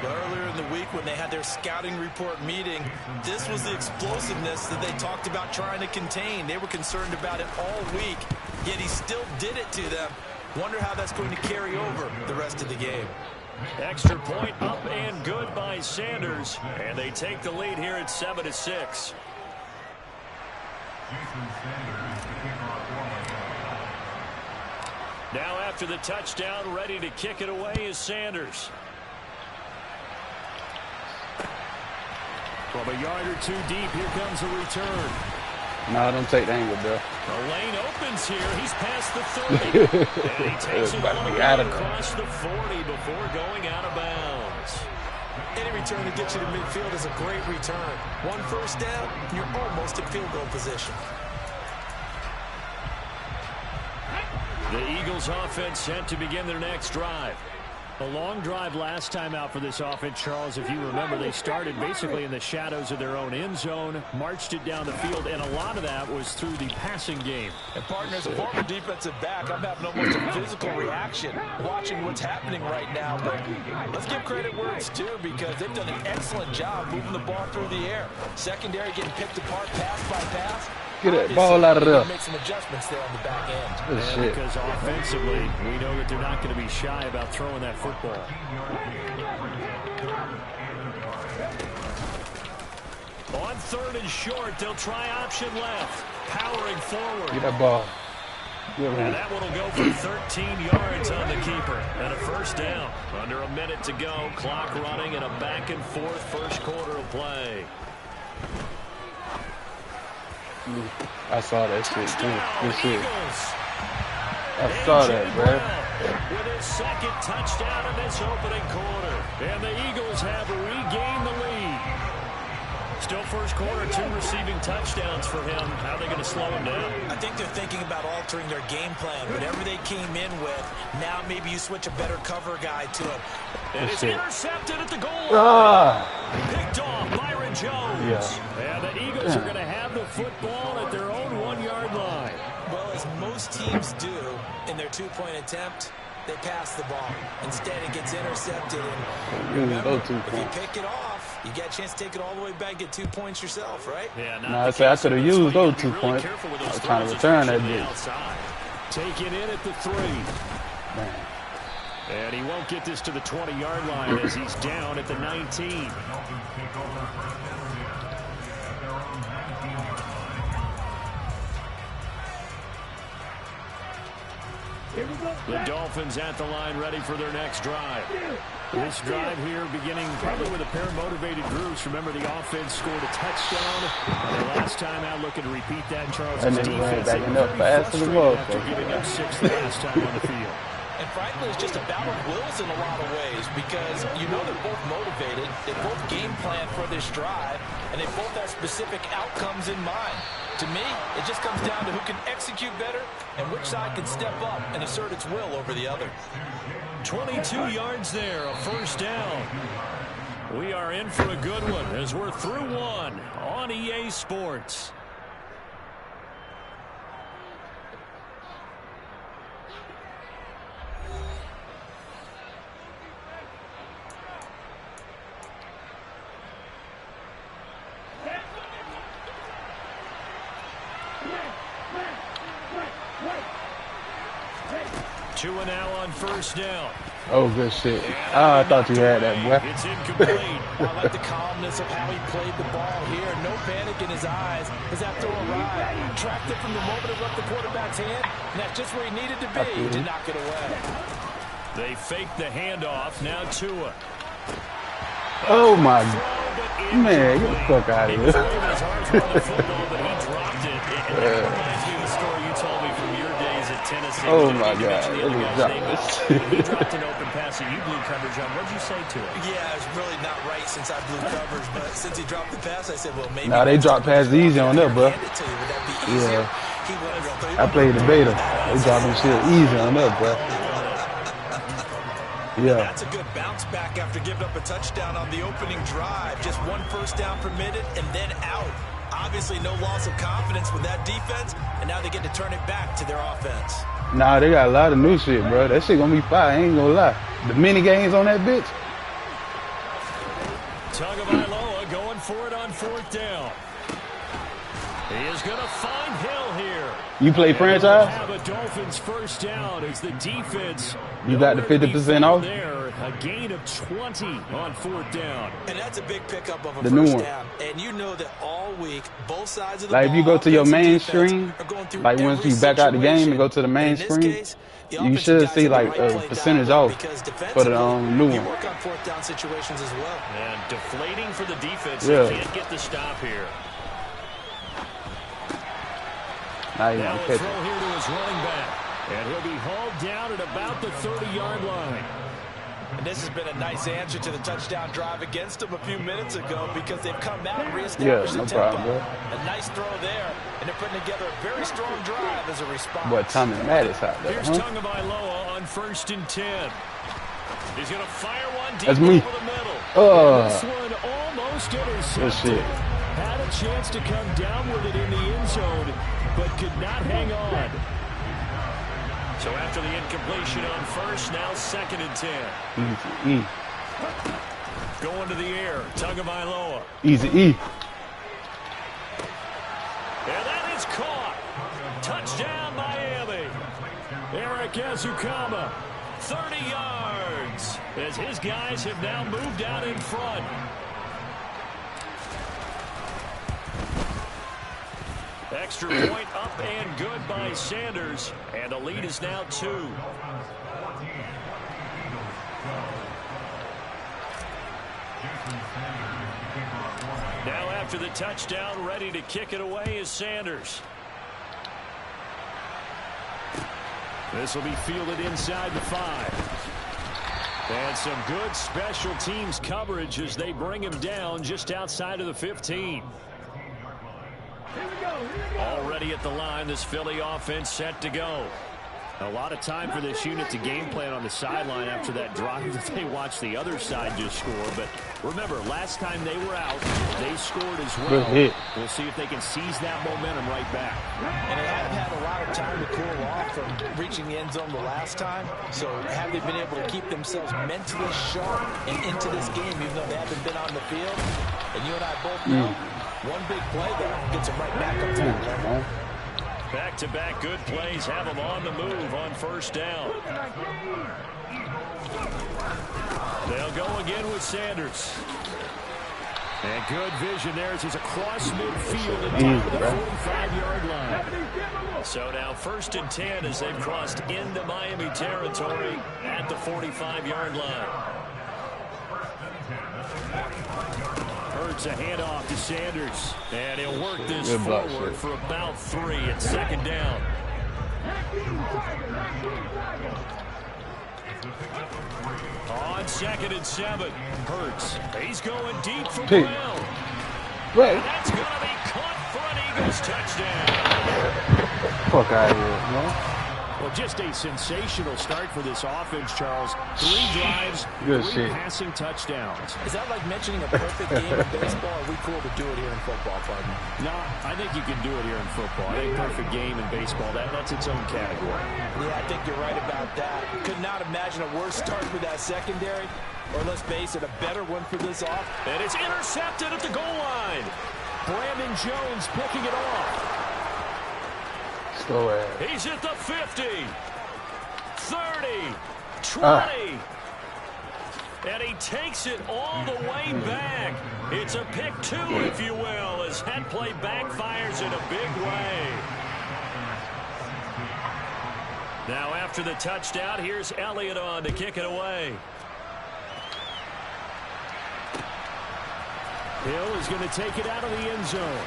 Earlier in the week when they had their scouting report meeting, this was the explosiveness that they talked about trying to contain. They were concerned about it all week, yet he still did it to them. Wonder how that's going to carry over the rest of the game. Extra point up and good by Sanders, and they take the lead here at 7-6. Now after the touchdown, ready to kick it away is Sanders. From a yard or two deep, here comes a return. No, don't take the angle, bro. The lane opens here. He's past the 30. And he takes it across the 40 before going out of bounds. Any return to get you to midfield is a great return. One first down, you're almost in field goal position. The Eagles offense set to begin their next drive. A long drive last time out for this offense, Charles. If you remember, they started basically in the shadows of their own end zone, marched it down the field, and a lot of that was through the passing game. And partners, a former defensive back, I'm having almost a physical reaction watching what's happening right now. But let's give credit where it's due, because they've done an excellent job moving the ball through the air. Secondary getting picked apart pass by pass. Get that ball out of there. Make some adjustments there on the back end. Good shit. Because offensively, we know that they're not going to be shy about throwing that football. On 3rd and short, they'll try option left. Powering forward. Get that ball. And that one will go for 13 yards on the keeper. And a first down. Under a minute to go. Clock running and a back and forth first quarter of play. I saw that shit too. Good shit. I saw that, bro. With his second touchdown in this opening quarter. And the Eagles have regained the lead. Still first quarter, 2 receiving touchdowns for him. How are they going to slow him down? I think they're thinking about altering their game plan. Whatever they came in with, now maybe you switch a better cover guy to him. And it's intercepted at the goal line. Picked off Byron Jones. Yeah. And the Eagles are going to have the football at their own 1-yard line. Well, as most teams do in their 2-point attempt, they pass the ball. Instead, it gets intercepted. And remember, if you pick it off, you get a chance to take it all the way back, get 2 points yourself, right? Yeah, I said I could have used those 2 points. I was trying to return that bitch. Take it in at the 3. Man. And he won't get this to the 20-yard line as he's down at the 19. The Dolphins at the line ready for their next drive. This drive here beginning probably with a pair of motivated groups. Remember, the offense scored a touchdown. And last time out looking to repeat that in Charles's defense. After giving up 6 the last time on the field. And frankly, it's just a battle of wills in a lot of ways because you know they're both motivated. They both game plan for this drive, and they both have specific outcomes in mind. To me, it just comes down to who can execute better and which side can step up and assert its will over the other. 22 yards there, a first down. We are in for a good one as we're through 1 on EA Sports. Two and now on first down. Oh, good shit. I thought you had that, boy. It's incomplete. I like the calmness of how he played the ball here. No panic in his eyes as that throw arrived. Tracked it from the moment it left the quarterback's hand, and that's just where he needed to be to knock it away. They faked the handoff. Now Tua. Oh, my man, get the fuck out of here. Oh my God! He dropped an open pass that you blew coverage on. What did you say to him? Yeah, it's really not right since I blew coverage, but since he dropped the pass, I said, well, maybe. Nah, they dropped passes easy on there, bro. Yeah, I played the beta. They dropping shit easy on there, bro. Yeah. That's a good bounce back after giving up a touchdown on the opening drive. Just 1 first down permitted and then out. Obviously, no loss of confidence with that defense, and now they get to turn it back to their offense. Nah, they got a lot of new shit, bro. That shit gonna be fire. I ain't gonna lie. The mini games on that bitch. Tagovailoa going for it on 4th down. He is going to find Hill here. You play franchise? Have a Dolphins first down as the defense. You got the 50% off? There, a gain of 20 on 4th down. And that's a big pickup of a the first new one. down. And you know that all week, both sides of the like ball, if you go to your main screen, like once you back out the game and go to the main screen, you should see like a percentage off for the new one. You work on 4th down situations as well. And deflating for the defense. Yeah. They can't get the stop here. Now Now a throw here to his running back. And he'll be hauled down at about the 30-yard line. And this has been a nice answer to the touchdown drive against them a few minutes ago because they've come out and reestablished the tempo. Problem, bro. A nice throw there, and they're putting together a very strong drive as a response. Boy, Tommy Maddox out there, Here's Tagovailoa on 1st and 10. He's going to fire one deep over the middle. This one almost intercepted. Had a chance to come down with it in the end zone, but could not hang on. So after the incompletion on 1st, now 2nd and 10. Going to the air, Tagovailoa. Easy E. And that is Azukama, 30 yards, as his guys have now moved out in front. Extra point up and good by Sanders, and the lead is now 2. Now after the touchdown, ready to kick it away is Sanders. This will be fielded inside the 5. And some good special teams coverage as they bring him down just outside of the 15. Already at the line, this Philly offense set to go. A lot of time for this unit to game plan on the sideline after that drive that they watched the other side just score. But remember, last time they were out, they scored as well. We'll see if they can seize that momentum right back. And they have had a lot of time to cool off from reaching the end zone the last time. So have they been able to keep themselves mentally sharp and into this game, even though they haven't been on the field? And you and I both know one big play there gets them right back up to that level. Back-to-back good plays have them on the move on first down. They'll go again with Sanders. And good vision there as he's across midfield and down the 45-yard line. So now 1st and 10 as they've crossed into Miami territory at the 45-yard line. Hurts a handoff to Sanders, and he'll work this forward for about 3 at 2nd down. On 2nd and 7, Hurts. He's going deep from Brown. And that's going to be caught for an Eagles touchdown. Fuck out of here, man. Well, just a sensational start for this offense, Charles. 3 drives, 3 passing touchdowns. Is that like mentioning a perfect game in baseball? Are we cool to do it here in football, partner? No, I think you can do it here in football. I think perfect game in baseball, that's its own category. Yeah, I think you're right about that. Could not imagine a worse start for that secondary, or let's face it, a better one for this off. And it's intercepted at the goal line. Brandon Jones picking it off. He's at the 50, 30, 20, and he takes it all the way back. It's a pick 2, if you will, as that play backfires in a big way. Now after the touchdown, here's Elliott on to kick it away. Hill is going to take it out of the end zone.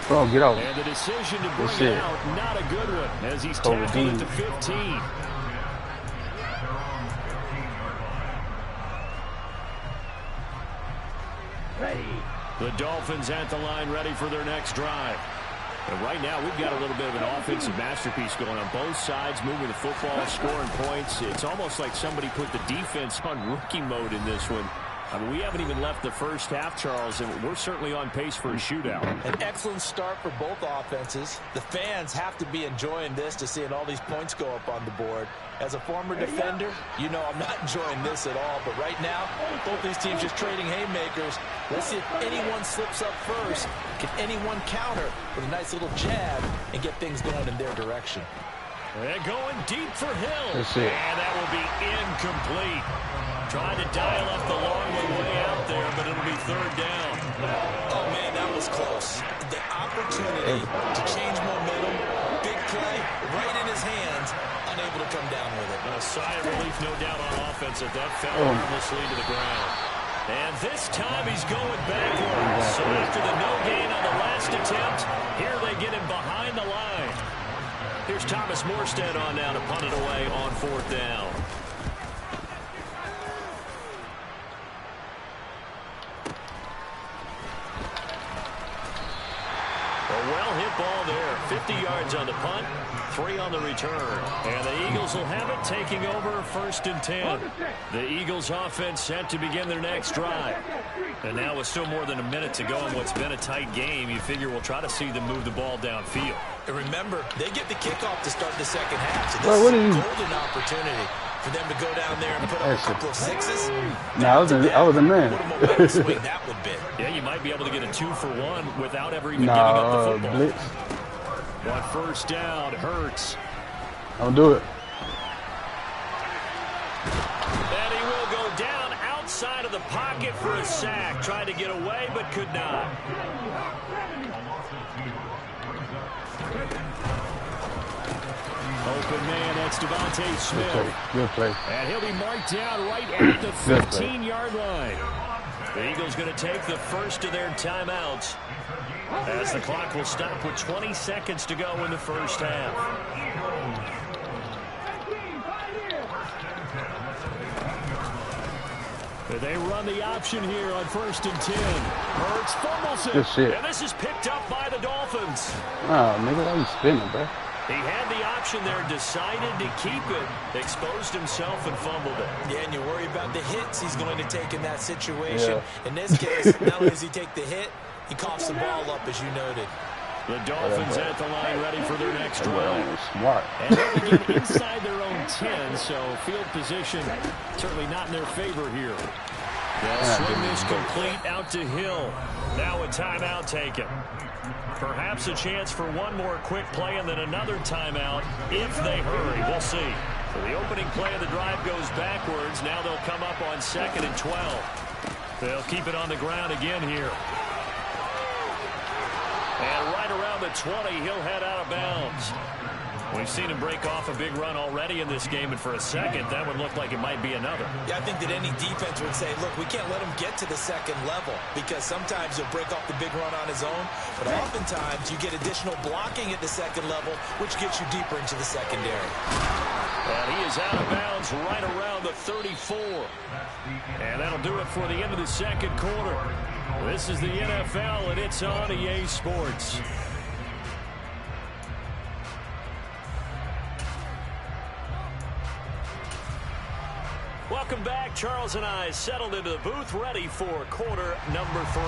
Bro, get out. And the decision to bring it out, not a good one, as he's tackled it to 15. The Dolphins at the line, ready for their next drive. And right now, we've got a little bit of an offensive masterpiece going on both sides, moving the football, scoring points. It's almost like somebody put the defense on rookie mode in this one. I mean, we haven't even left the first half, Charles, and we're certainly on pace for a shootout. An excellent start for both offenses. The fans have to be enjoying this to seeing all these points go up on the board. As a former defender, you know I'm not enjoying this at all. But right now, both these teams just trading haymakers. Let's see if anyone slips up first. Can anyone counter with a nice little jab and get things going in their direction? And going deep for Hill. And that will be incomplete. Trying to dial up the long one way out there, but it'll be 3rd down. Oh, man, that was close. The opportunity to change momentum, big play, right in his hands, unable to come down with it. A sigh of relief, no doubt, on offense if that fell harmlessly to the ground. And this time he's going backwards. So after the no gain on the last attempt, here they get him behind the line. Here's Thomas Morstead on now to punt it away on 4th down. A well-hit ball there. 50 yards on the punt, 3 on the return. And the Eagles will have it, taking over 1st and 10. The Eagles offense set to begin their next drive. And now with still more than a minute to go in what's been a tight game, you figure we'll try to see them move the ball downfield. And remember, they get the kickoff to start the second half. So this is a golden opportunity for them to go down there and put up a couple of sixes. No, I was a man. What a momentum swing that would be. Yeah, you might be able to get a 2-for-1 without ever even giving up the football. Blitz. On 1st down, Hurts. Don't do it. And he will go down outside of the pocket for a sack. Tried to get away, but could not. Open man, that's Devontae Smith. Good play. And he'll be marked down right at the 15-yard line. The Eagles going to take the first of their timeouts as the clock will stop with 20 seconds to go in the first half. They run the option here on 1st and 10. Hurts fumbles it. Good shit. And this is picked up by the Dolphins. Oh, nigga, why you spinning, bro? He had the option there, decided to keep it, exposed himself and fumbled it. Yeah, and you worry about the hits he's going to take in that situation. Yeah. In this case, not only does he take the hit, he coughs the ball up, as you noted. The Dolphins at the line ready for their next drive. Smart. And they'll begin inside their own 10, so field position certainly not in their favor here. They'll swing this complete out to Hill. Now a timeout taken. Perhaps a chance for one more quick play and then another timeout if they hurry. We'll see. So the opening play of the drive goes backwards. Now they'll come up on 2nd and 12. They'll keep it on the ground again here. And right around the 20, he'll head out of bounds. We've seen him break off a big run already in this game, and for a second, that would look like it might be another. Yeah, I think that any defense would say, look, we can't let him get to the second level because sometimes he'll break off the big run on his own, but oftentimes you get additional blocking at the second level, which gets you deeper into the secondary. And he is out of bounds right around the 34. And that'll do it for the end of the second quarter. This is the NFL, and it's on EA Sports. Welcome back. Charles and I settled into the booth, ready for quarter number 3.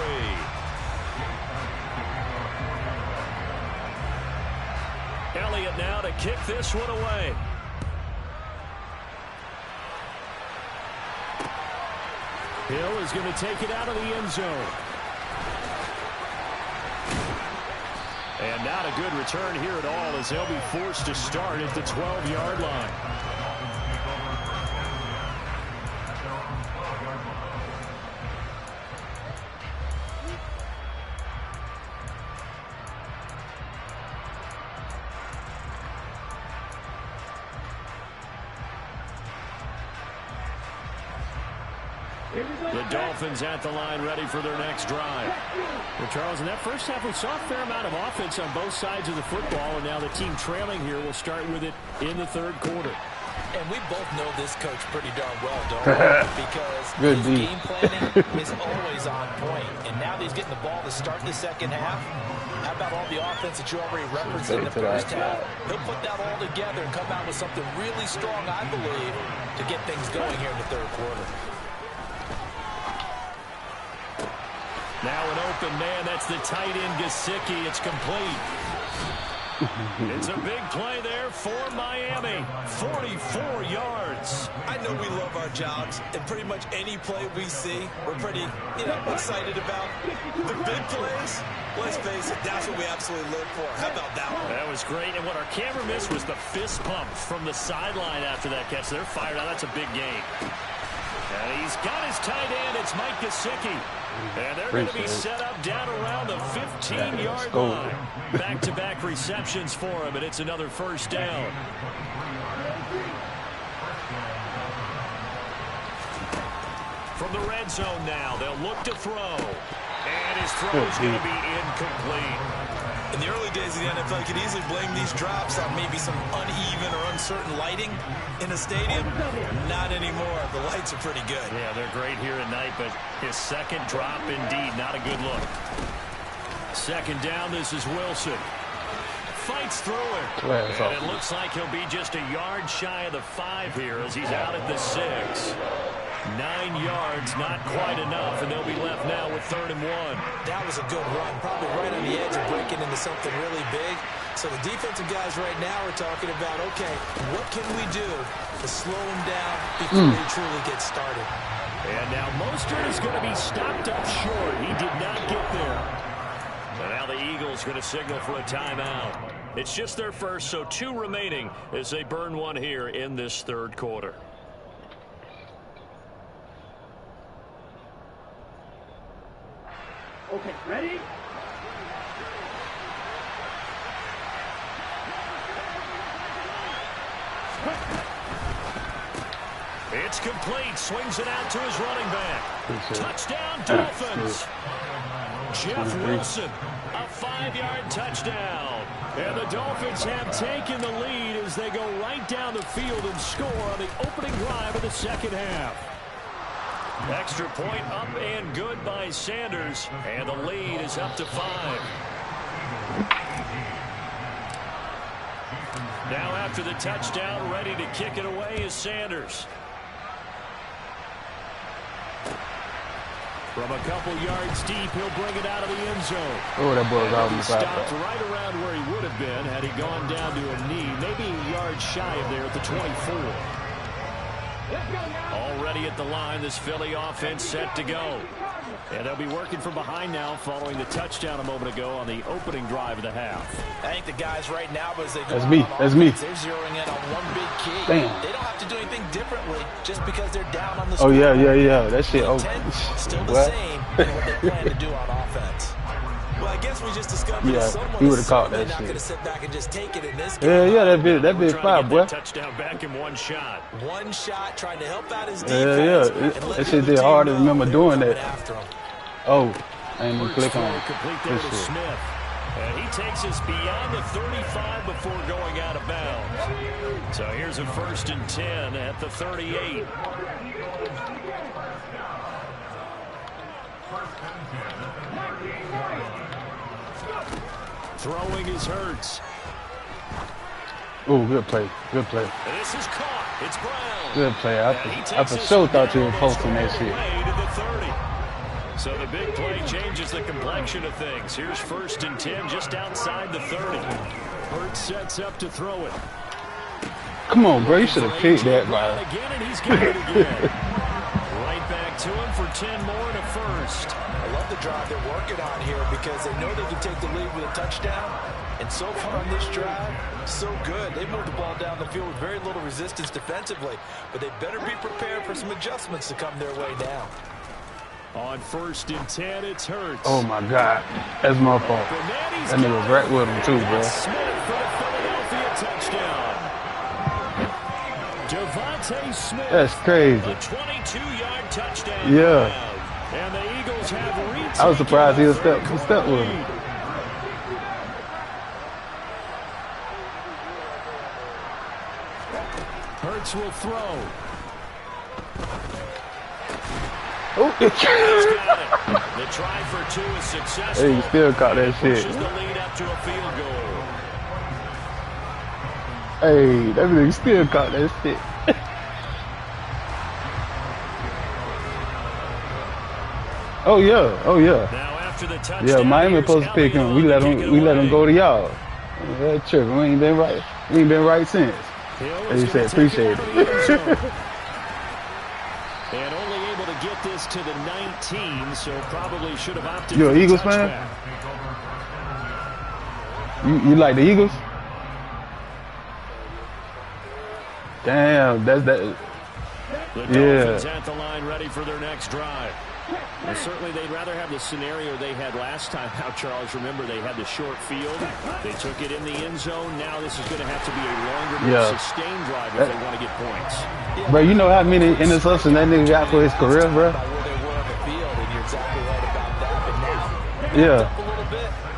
Elliott now to kick this one away. Hill is going to take it out of the end zone. And not a good return here at all as they'll be forced to start at the 12-yard line. The Dolphins at the line ready for their next drive. Well, Charles, in that first half, we saw a fair amount of offense on both sides of the football, and now the team trailing here will start with it in the third quarter. And we both know this coach pretty darn well, don't we? Because his game planning is always on point. And now that he's getting the ball to start the second half, how about all the offense that you already referenced in the first half? He'll put that all together and come out with something really strong, I believe, to get things going here in the third quarter. Now an open man. That's the tight end, Gesicki. It's complete. It's a big play there for Miami. 44 yards. I know we love our jobs, and pretty much any play we see, we're pretty, excited about. The big plays, let's face it, that's what we absolutely live for. How about that one? That was great, and what our camera missed was the fist pump from the sideline after that catch. They're fired out. That's a big game. And he's got his tight end. It's Mike Gesicki. And they're going to be set up down around the 15-yard line. Back-to-back receptions for him, and it's another first down. From the red zone now, they'll look to throw. And his throw is going to be incomplete. In the early days of the NFL, you could easily blame these drops on maybe some uneven or uncertain lighting in a stadium. Not anymore. The lights are pretty good. Yeah, they're great here at night, but his second drop, indeed, not a good look. Second down, this is Wilson. Fights through it. And it looks like he'll be just a yard shy of the 5 here as he's out at the 6. 9 yards, not quite enough, and they'll be left now with 3rd and 1. That was a good run, probably right on the edge of breaking into something really big. So the defensive guys right now are talking about, okay, what can we do to slow him down before he truly gets started? And now Mostert is going to be stopped up short. He did not get there. But now the Eagles going to signal for a timeout. It's just their first, so 2 remaining as they burn one here in this third quarter. Okay, ready? It's complete. Swings it out to his running back. Touchdown, Dolphins. Jeff Wilson, a 5-yard touchdown. And the Dolphins have taken the lead as they go right down the field and score on the opening drive of the second half. Extra point up and good by Sanders. And the lead is up to 5. Now after the touchdown, ready to kick it away is Sanders. From a couple yards deep, he'll bring it out of the end zone. Oh, that boy was out in the stopped right around where he would have been had he gone down to a knee, maybe a yard shy of there at the 24. Already at the line, this Philly offense set to go. And they'll be working from behind now following the touchdown a moment ago on the opening drive of the half. I think the guys right now, as they go That's me. That's me. They're zeroing in on one big key. Damn. They don't have to do anything differently just because they're down on the Oh, score. yeah. That shit. Oh, still the what? same in what they plan to do on offense. Well, I guess we just discovered Yeah, someone he would've is caught that not shit. going to sit back and just take it in this game. Yeah, that bit fire, boy. Touchdown back in one shot. One shot, trying to help out his Yeah. defense. That shit did hard to remember doing that. After him. Oh, I ain't even click on it. Complete there to Smith. And he takes us beyond the 35 before going out of bounds. So here's a 1st and 10 at the 38. Throwing is Hurts. Oh, good play. Good play. And this is caught. It's Brown. Good play. I for sure thought you were posting that shit. So the big play changes the complexion of things. Here's 1st and 10 just outside the 30. Hurts sets up to throw it. Come on, bro. You should have picked that, bro. Again, and he's got it again. Right back to him for 10 more and a 1st. I love the drive they're working on here because they know they can take the lead with a touchdown. And so far on this drive, so good. They moved the ball down the field with very little resistance defensively. But they better be prepared for some adjustments to come their way down. On 1st and 10, it's Hurts. Oh, my God. That's my fault. That nigga was right with him, too, bro. Smith for the Philadelphia touchdown. Devontae Smith. That's crazy. A 22-yard touchdown. Yeah. And the Eagles have retaken. I was surprised he stepped with him. Hurts will throw. Oh, He's got it. The try for 2 is successful. Hey, he still caught that shit. Pushes the lead up to a field goal. Hey, that nigga still caught that shit. Oh yeah. Now after the touchdown, Yeah, Miami supposed to pick him. We let him go to y'all. That trip. We ain't been right. We ain't been right since. As you said, appreciate it. And only able to get this to the 19, so probably should have opted You for an the Eagles fan? You like the Eagles? Damn, that's that. The Dolphins at the line ready for their next drive. And certainly they'd rather have the scenario they had last time out, Charles. Remember, they had the short field. They took it in the end zone. Now this is going to have to be a longer, more sustained drive if they want to get points. Bro, you know how many interceptions that nigga got for his career, bro? Yeah.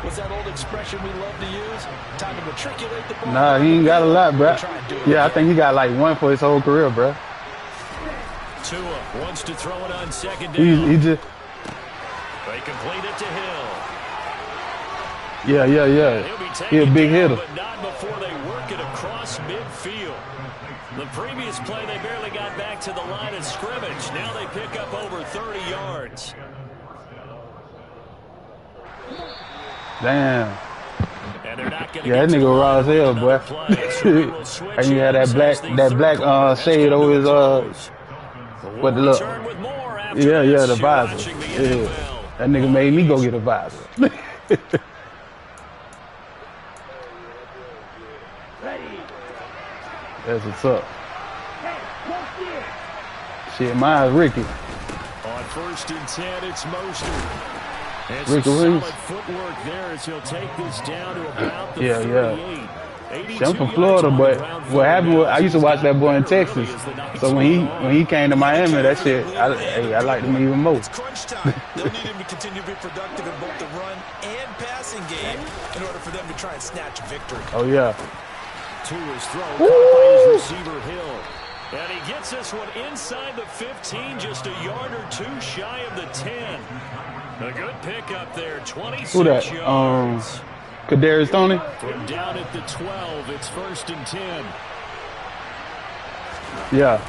What's that old expression we love to use? Time to matriculate the ball. Nah, he ain't got a lot, bro. Yeah, I think he got like 1 for his whole career, bro. Tua wants to throw it on 2nd down. He just. They complete it to Hill. Yeah. He a big hitter. But not before they work it across midfield. The previous play, they barely got back to the line of scrimmage. Now they pick up over 30 yards. Damn. And they're not gonna Yeah, that nigga raw as hell, boy. And you had that black shade over his what the look? Yeah, the visor. Yeah. That nigga made me go get a visor. That's what's up. Shit, mine's Ricky. On 1st and 10, it's Mostert. And Ricky some Williams. solid footwork there as he'll take this down to about the Yeah, 38. I'm from Florida, but what happened was I used to watch that boy in Texas. So when he came to Miami, that shit, I liked him even more. It's crunch time. They'll need him to continue to be productive in both the run and passing game in order for them to try and snatch victory. Oh, yeah. To his throw, caught by his receiver Hill. And he gets this one inside the 15, just a yard or two shy of the 10. A good pickup there, 26 Who that? yards. Kadarius Toney? From down at the 12, it's 1st and 10. Yeah.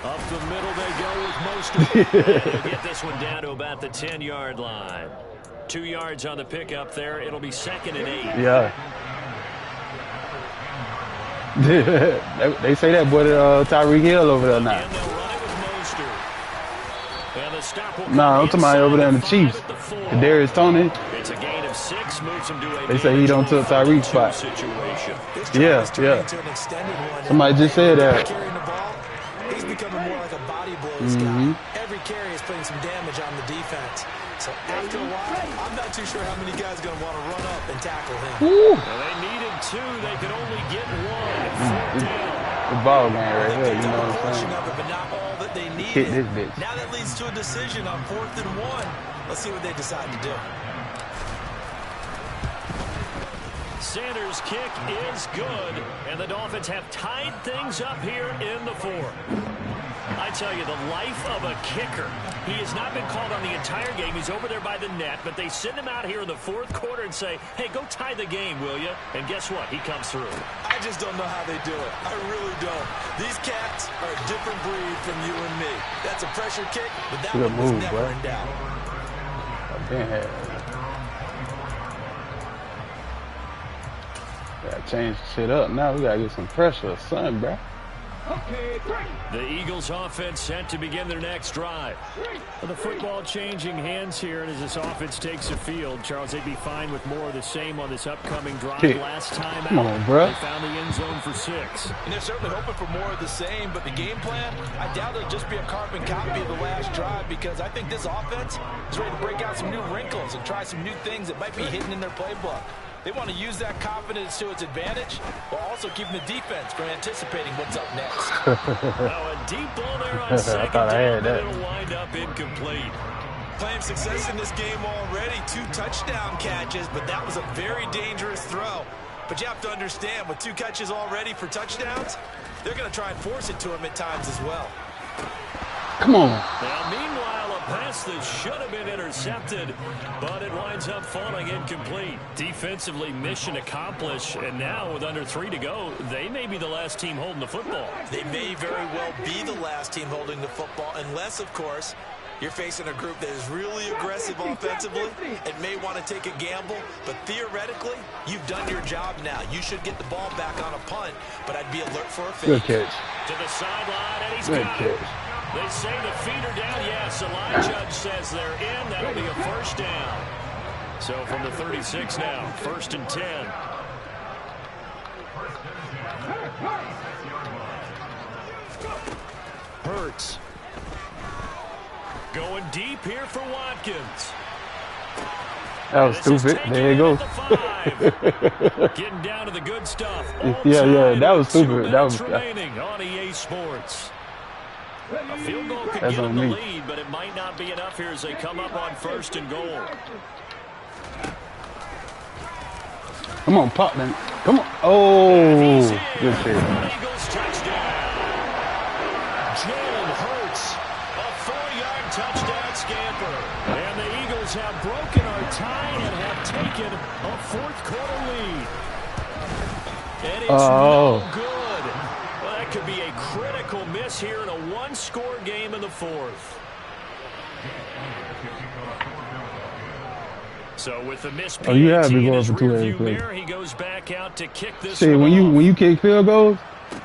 Up the middle they go with Mostert. They'll get this one down to about the 10-yard line. 2 yards on the pickup there. It'll be 2nd and 8. Yeah. They say that boy Tyreek Hill over there now. And they'll run it with Mostert. And the stop will Nah, I'm talking about over there in the inside Chiefs. at the 4. Kadarius Toney. It's a gain of 6, moves him to a They say he don't took Tyreek's spot. situation. Yeah. Somebody just said that. Carrying the ball, he's becoming more like a body blows guy. Every carry is putting some damage on the defense. So after a while, I'm not too sure how many guys are going to want to run up and tackle him. Well, they needed 2. They could only get 1. 4th down. The ball game right here, you know what I'm saying? But not all that they needed. Hit this bitch. Now that leads to a decision on 4th and 1. Let's see what they decide to do. Sanders' kick is good, and the Dolphins have tied things up here in the 4th. I tell you, the life of a kicker. He has not been called on the entire game. He's over there by the net, but they send him out here in the 4th quarter and say, hey, go tie the game, will you? And guess what? He comes through. I just don't know how they do it. I really don't. These cats are a different breed from you and me. That's a pressure kick, but that Good one was move, never bro. in doubt. Gotta change shit up now. We gotta get some pressure or something, bro. The Eagles offense set to begin their next drive. Well, the football changing hands here, and as this offense takes the field, Charles, they'd be fine with more of the same on this upcoming drive. Kick. Last time Come on, bro. they found the end zone for 6. And they're certainly hoping for more of the same, but the game plan, I doubt it'll just be a carbon copy of the last drive because I think this offense is ready to break out some new wrinkles and try some new things that might be hidden in their playbook. They want to use that confidence to its advantage while also keeping the defense from anticipating what's up next. Now a deep ball there on 2nd thought I down, had but that. it'll wind up incomplete. Playing success in this game already, 2 touchdown catches, but that was a very dangerous throw. But you have to understand, with 2 catches already for touchdowns, they're going to try and force it to him at times as well. Come on. Now, meanwhile, a pass that should have been intercepted, but it winds up falling incomplete. Defensively, mission accomplished, and now with under 3 to go, they may be the last team holding the football. They may very well be the last team holding the football, unless, of course, you're facing a group that is really aggressive offensively and may want to take a gamble, but theoretically, you've done your job now. You should get the ball back on a punt, but I'd be alert for a Good fake. catch. To the sideline, and he's Good got it. catch. They say the feet are down. Yes, the line judge says they're in. That'll be a 1st down. So from the 36 now, 1st and 10. Hurts. Going deep here for Watkins. That was stupid. There you go. Getting down to the good stuff. Yeah, that was stupid. That was remaining on EA Sports. A field goal could That's get on them the me. lead, but it might not be enough here as they come up on 1st and goal. Come on, pop man. Come on. Oh, good shit. Eagles touchdown. Jalen Hurts, a 4-yard touchdown scamper. And the Eagles have broken our tie and have taken a 4th quarter lead. And it's no good. Well, that could be a critical miss here in a 1-score game in the 4th. So with the miss PAT you have been in going his for 2 rearview quick. mirror, he goes back out to kick this See, one when off. you kick field goals,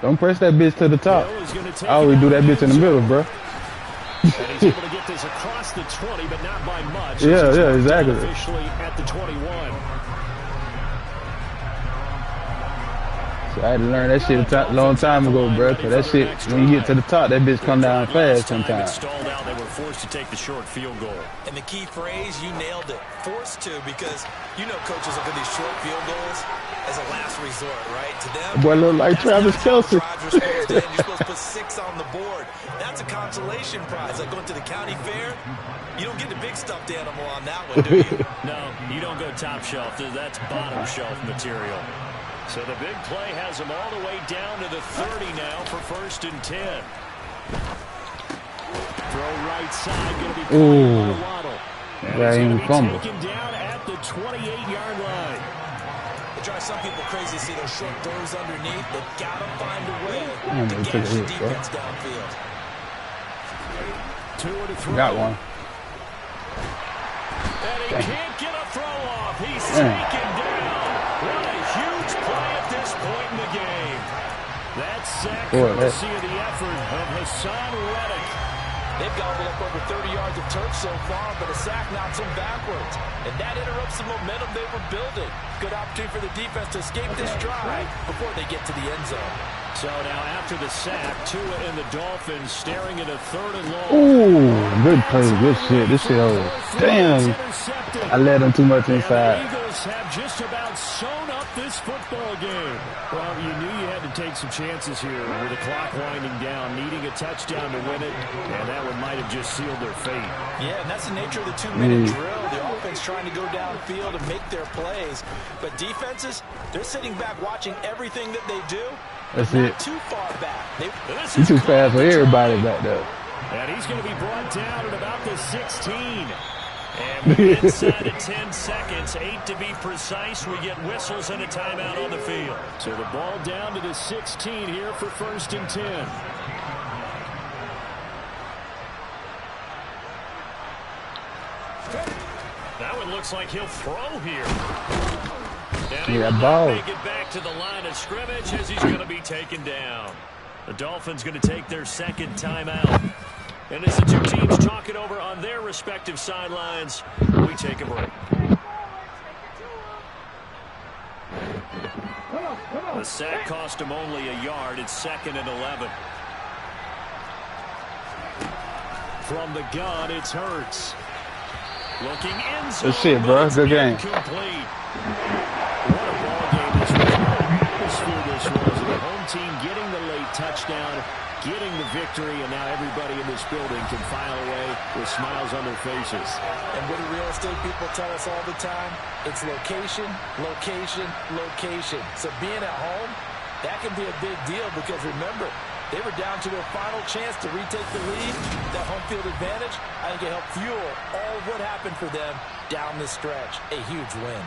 don't press that bitch to the top. Hill is gonna take I always it do that out bitch in the middle, bro. And he's able to get this across the 20, but not by much. Yeah, This is yeah, exactly. Officially at the 21. So I had to learn that shit a long time ago, bro. Cause that shit, when you get to the top, that bitch come down fast sometimes. Stalled out, they were forced to take the short field goal. And the key phrase, you nailed it. Forced to, because you know coaches look at these short field goals as a last resort, right? To them, boy look like Travis Kelce. You're supposed to put 6 on the board. That's a consolation prize. Like going to the county fair, you don't get the big stuffed animal on that one, do you? No, you don't go top shelf. That's bottom shelf material. So the big play has them all the way down to the 30 now for 1st and 10. Throw right side, going to be played by Waddle. Yeah, he fumble. Taken down at the 28-yard line. It drives some people crazy to see those short throws underneath. They've got to find a way to They get took a the hit, defense downfield. 2 to throw. Got one. And he can't get a throw off. He's taken down. What a huge play at this point in the game. That sack courtesy of the effort of Hassan Reddick. They've gobbled up over 30 yards of turf so far, but a sack knocks them backwards. And that interrupts the momentum they were building. Good opportunity for the defense to escape this drive before they get to the end zone. So now after the sack, Tua and the Dolphins staring at a 3rd and long. Ooh, good play, good shit. This shit over. Damn, I let him too much inside. And the Eagles have just about sewn up this football game. Well, you knew you had to take some chances here with the clock winding down, needing a touchdown to win it, and that one might have just sealed their fate. Yeah, and that's the nature of the 2-minute drill. The offense trying to go downfield and make their plays. But defenses, they're sitting back watching everything that they do. That's not it. too far back. He's too fast for everybody back there. And he's going to be brought down at about the 16. And we're inside of 10 seconds, 8 to be precise. We get whistles and a timeout on the field. So the ball down to the 16 here for 1st and 10. That one looks like he'll throw here. And he will not make it back to the line of scrimmage as he's going to be taken down. The Dolphins going to take their 2nd timeout. And as the two teams talk it over on their respective sidelines, we take a break. The sack cost him only a yard. It's 2nd and 11. From the gun, it's Hurts. Looking in zone. Good shit, bro. Good game. Complete. What a ball game this was. What an atmosphere this was. The home team getting the late touchdown, getting the victory, and now everybody in this building can file away with smiles on their faces. And what do real estate people tell us all the time? It's location, location, location. So being at home, that can be a big deal because remember, they were down to their final chance to retake the lead. That home field advantage, I think it helped fuel all what happened for them down the stretch. A huge win.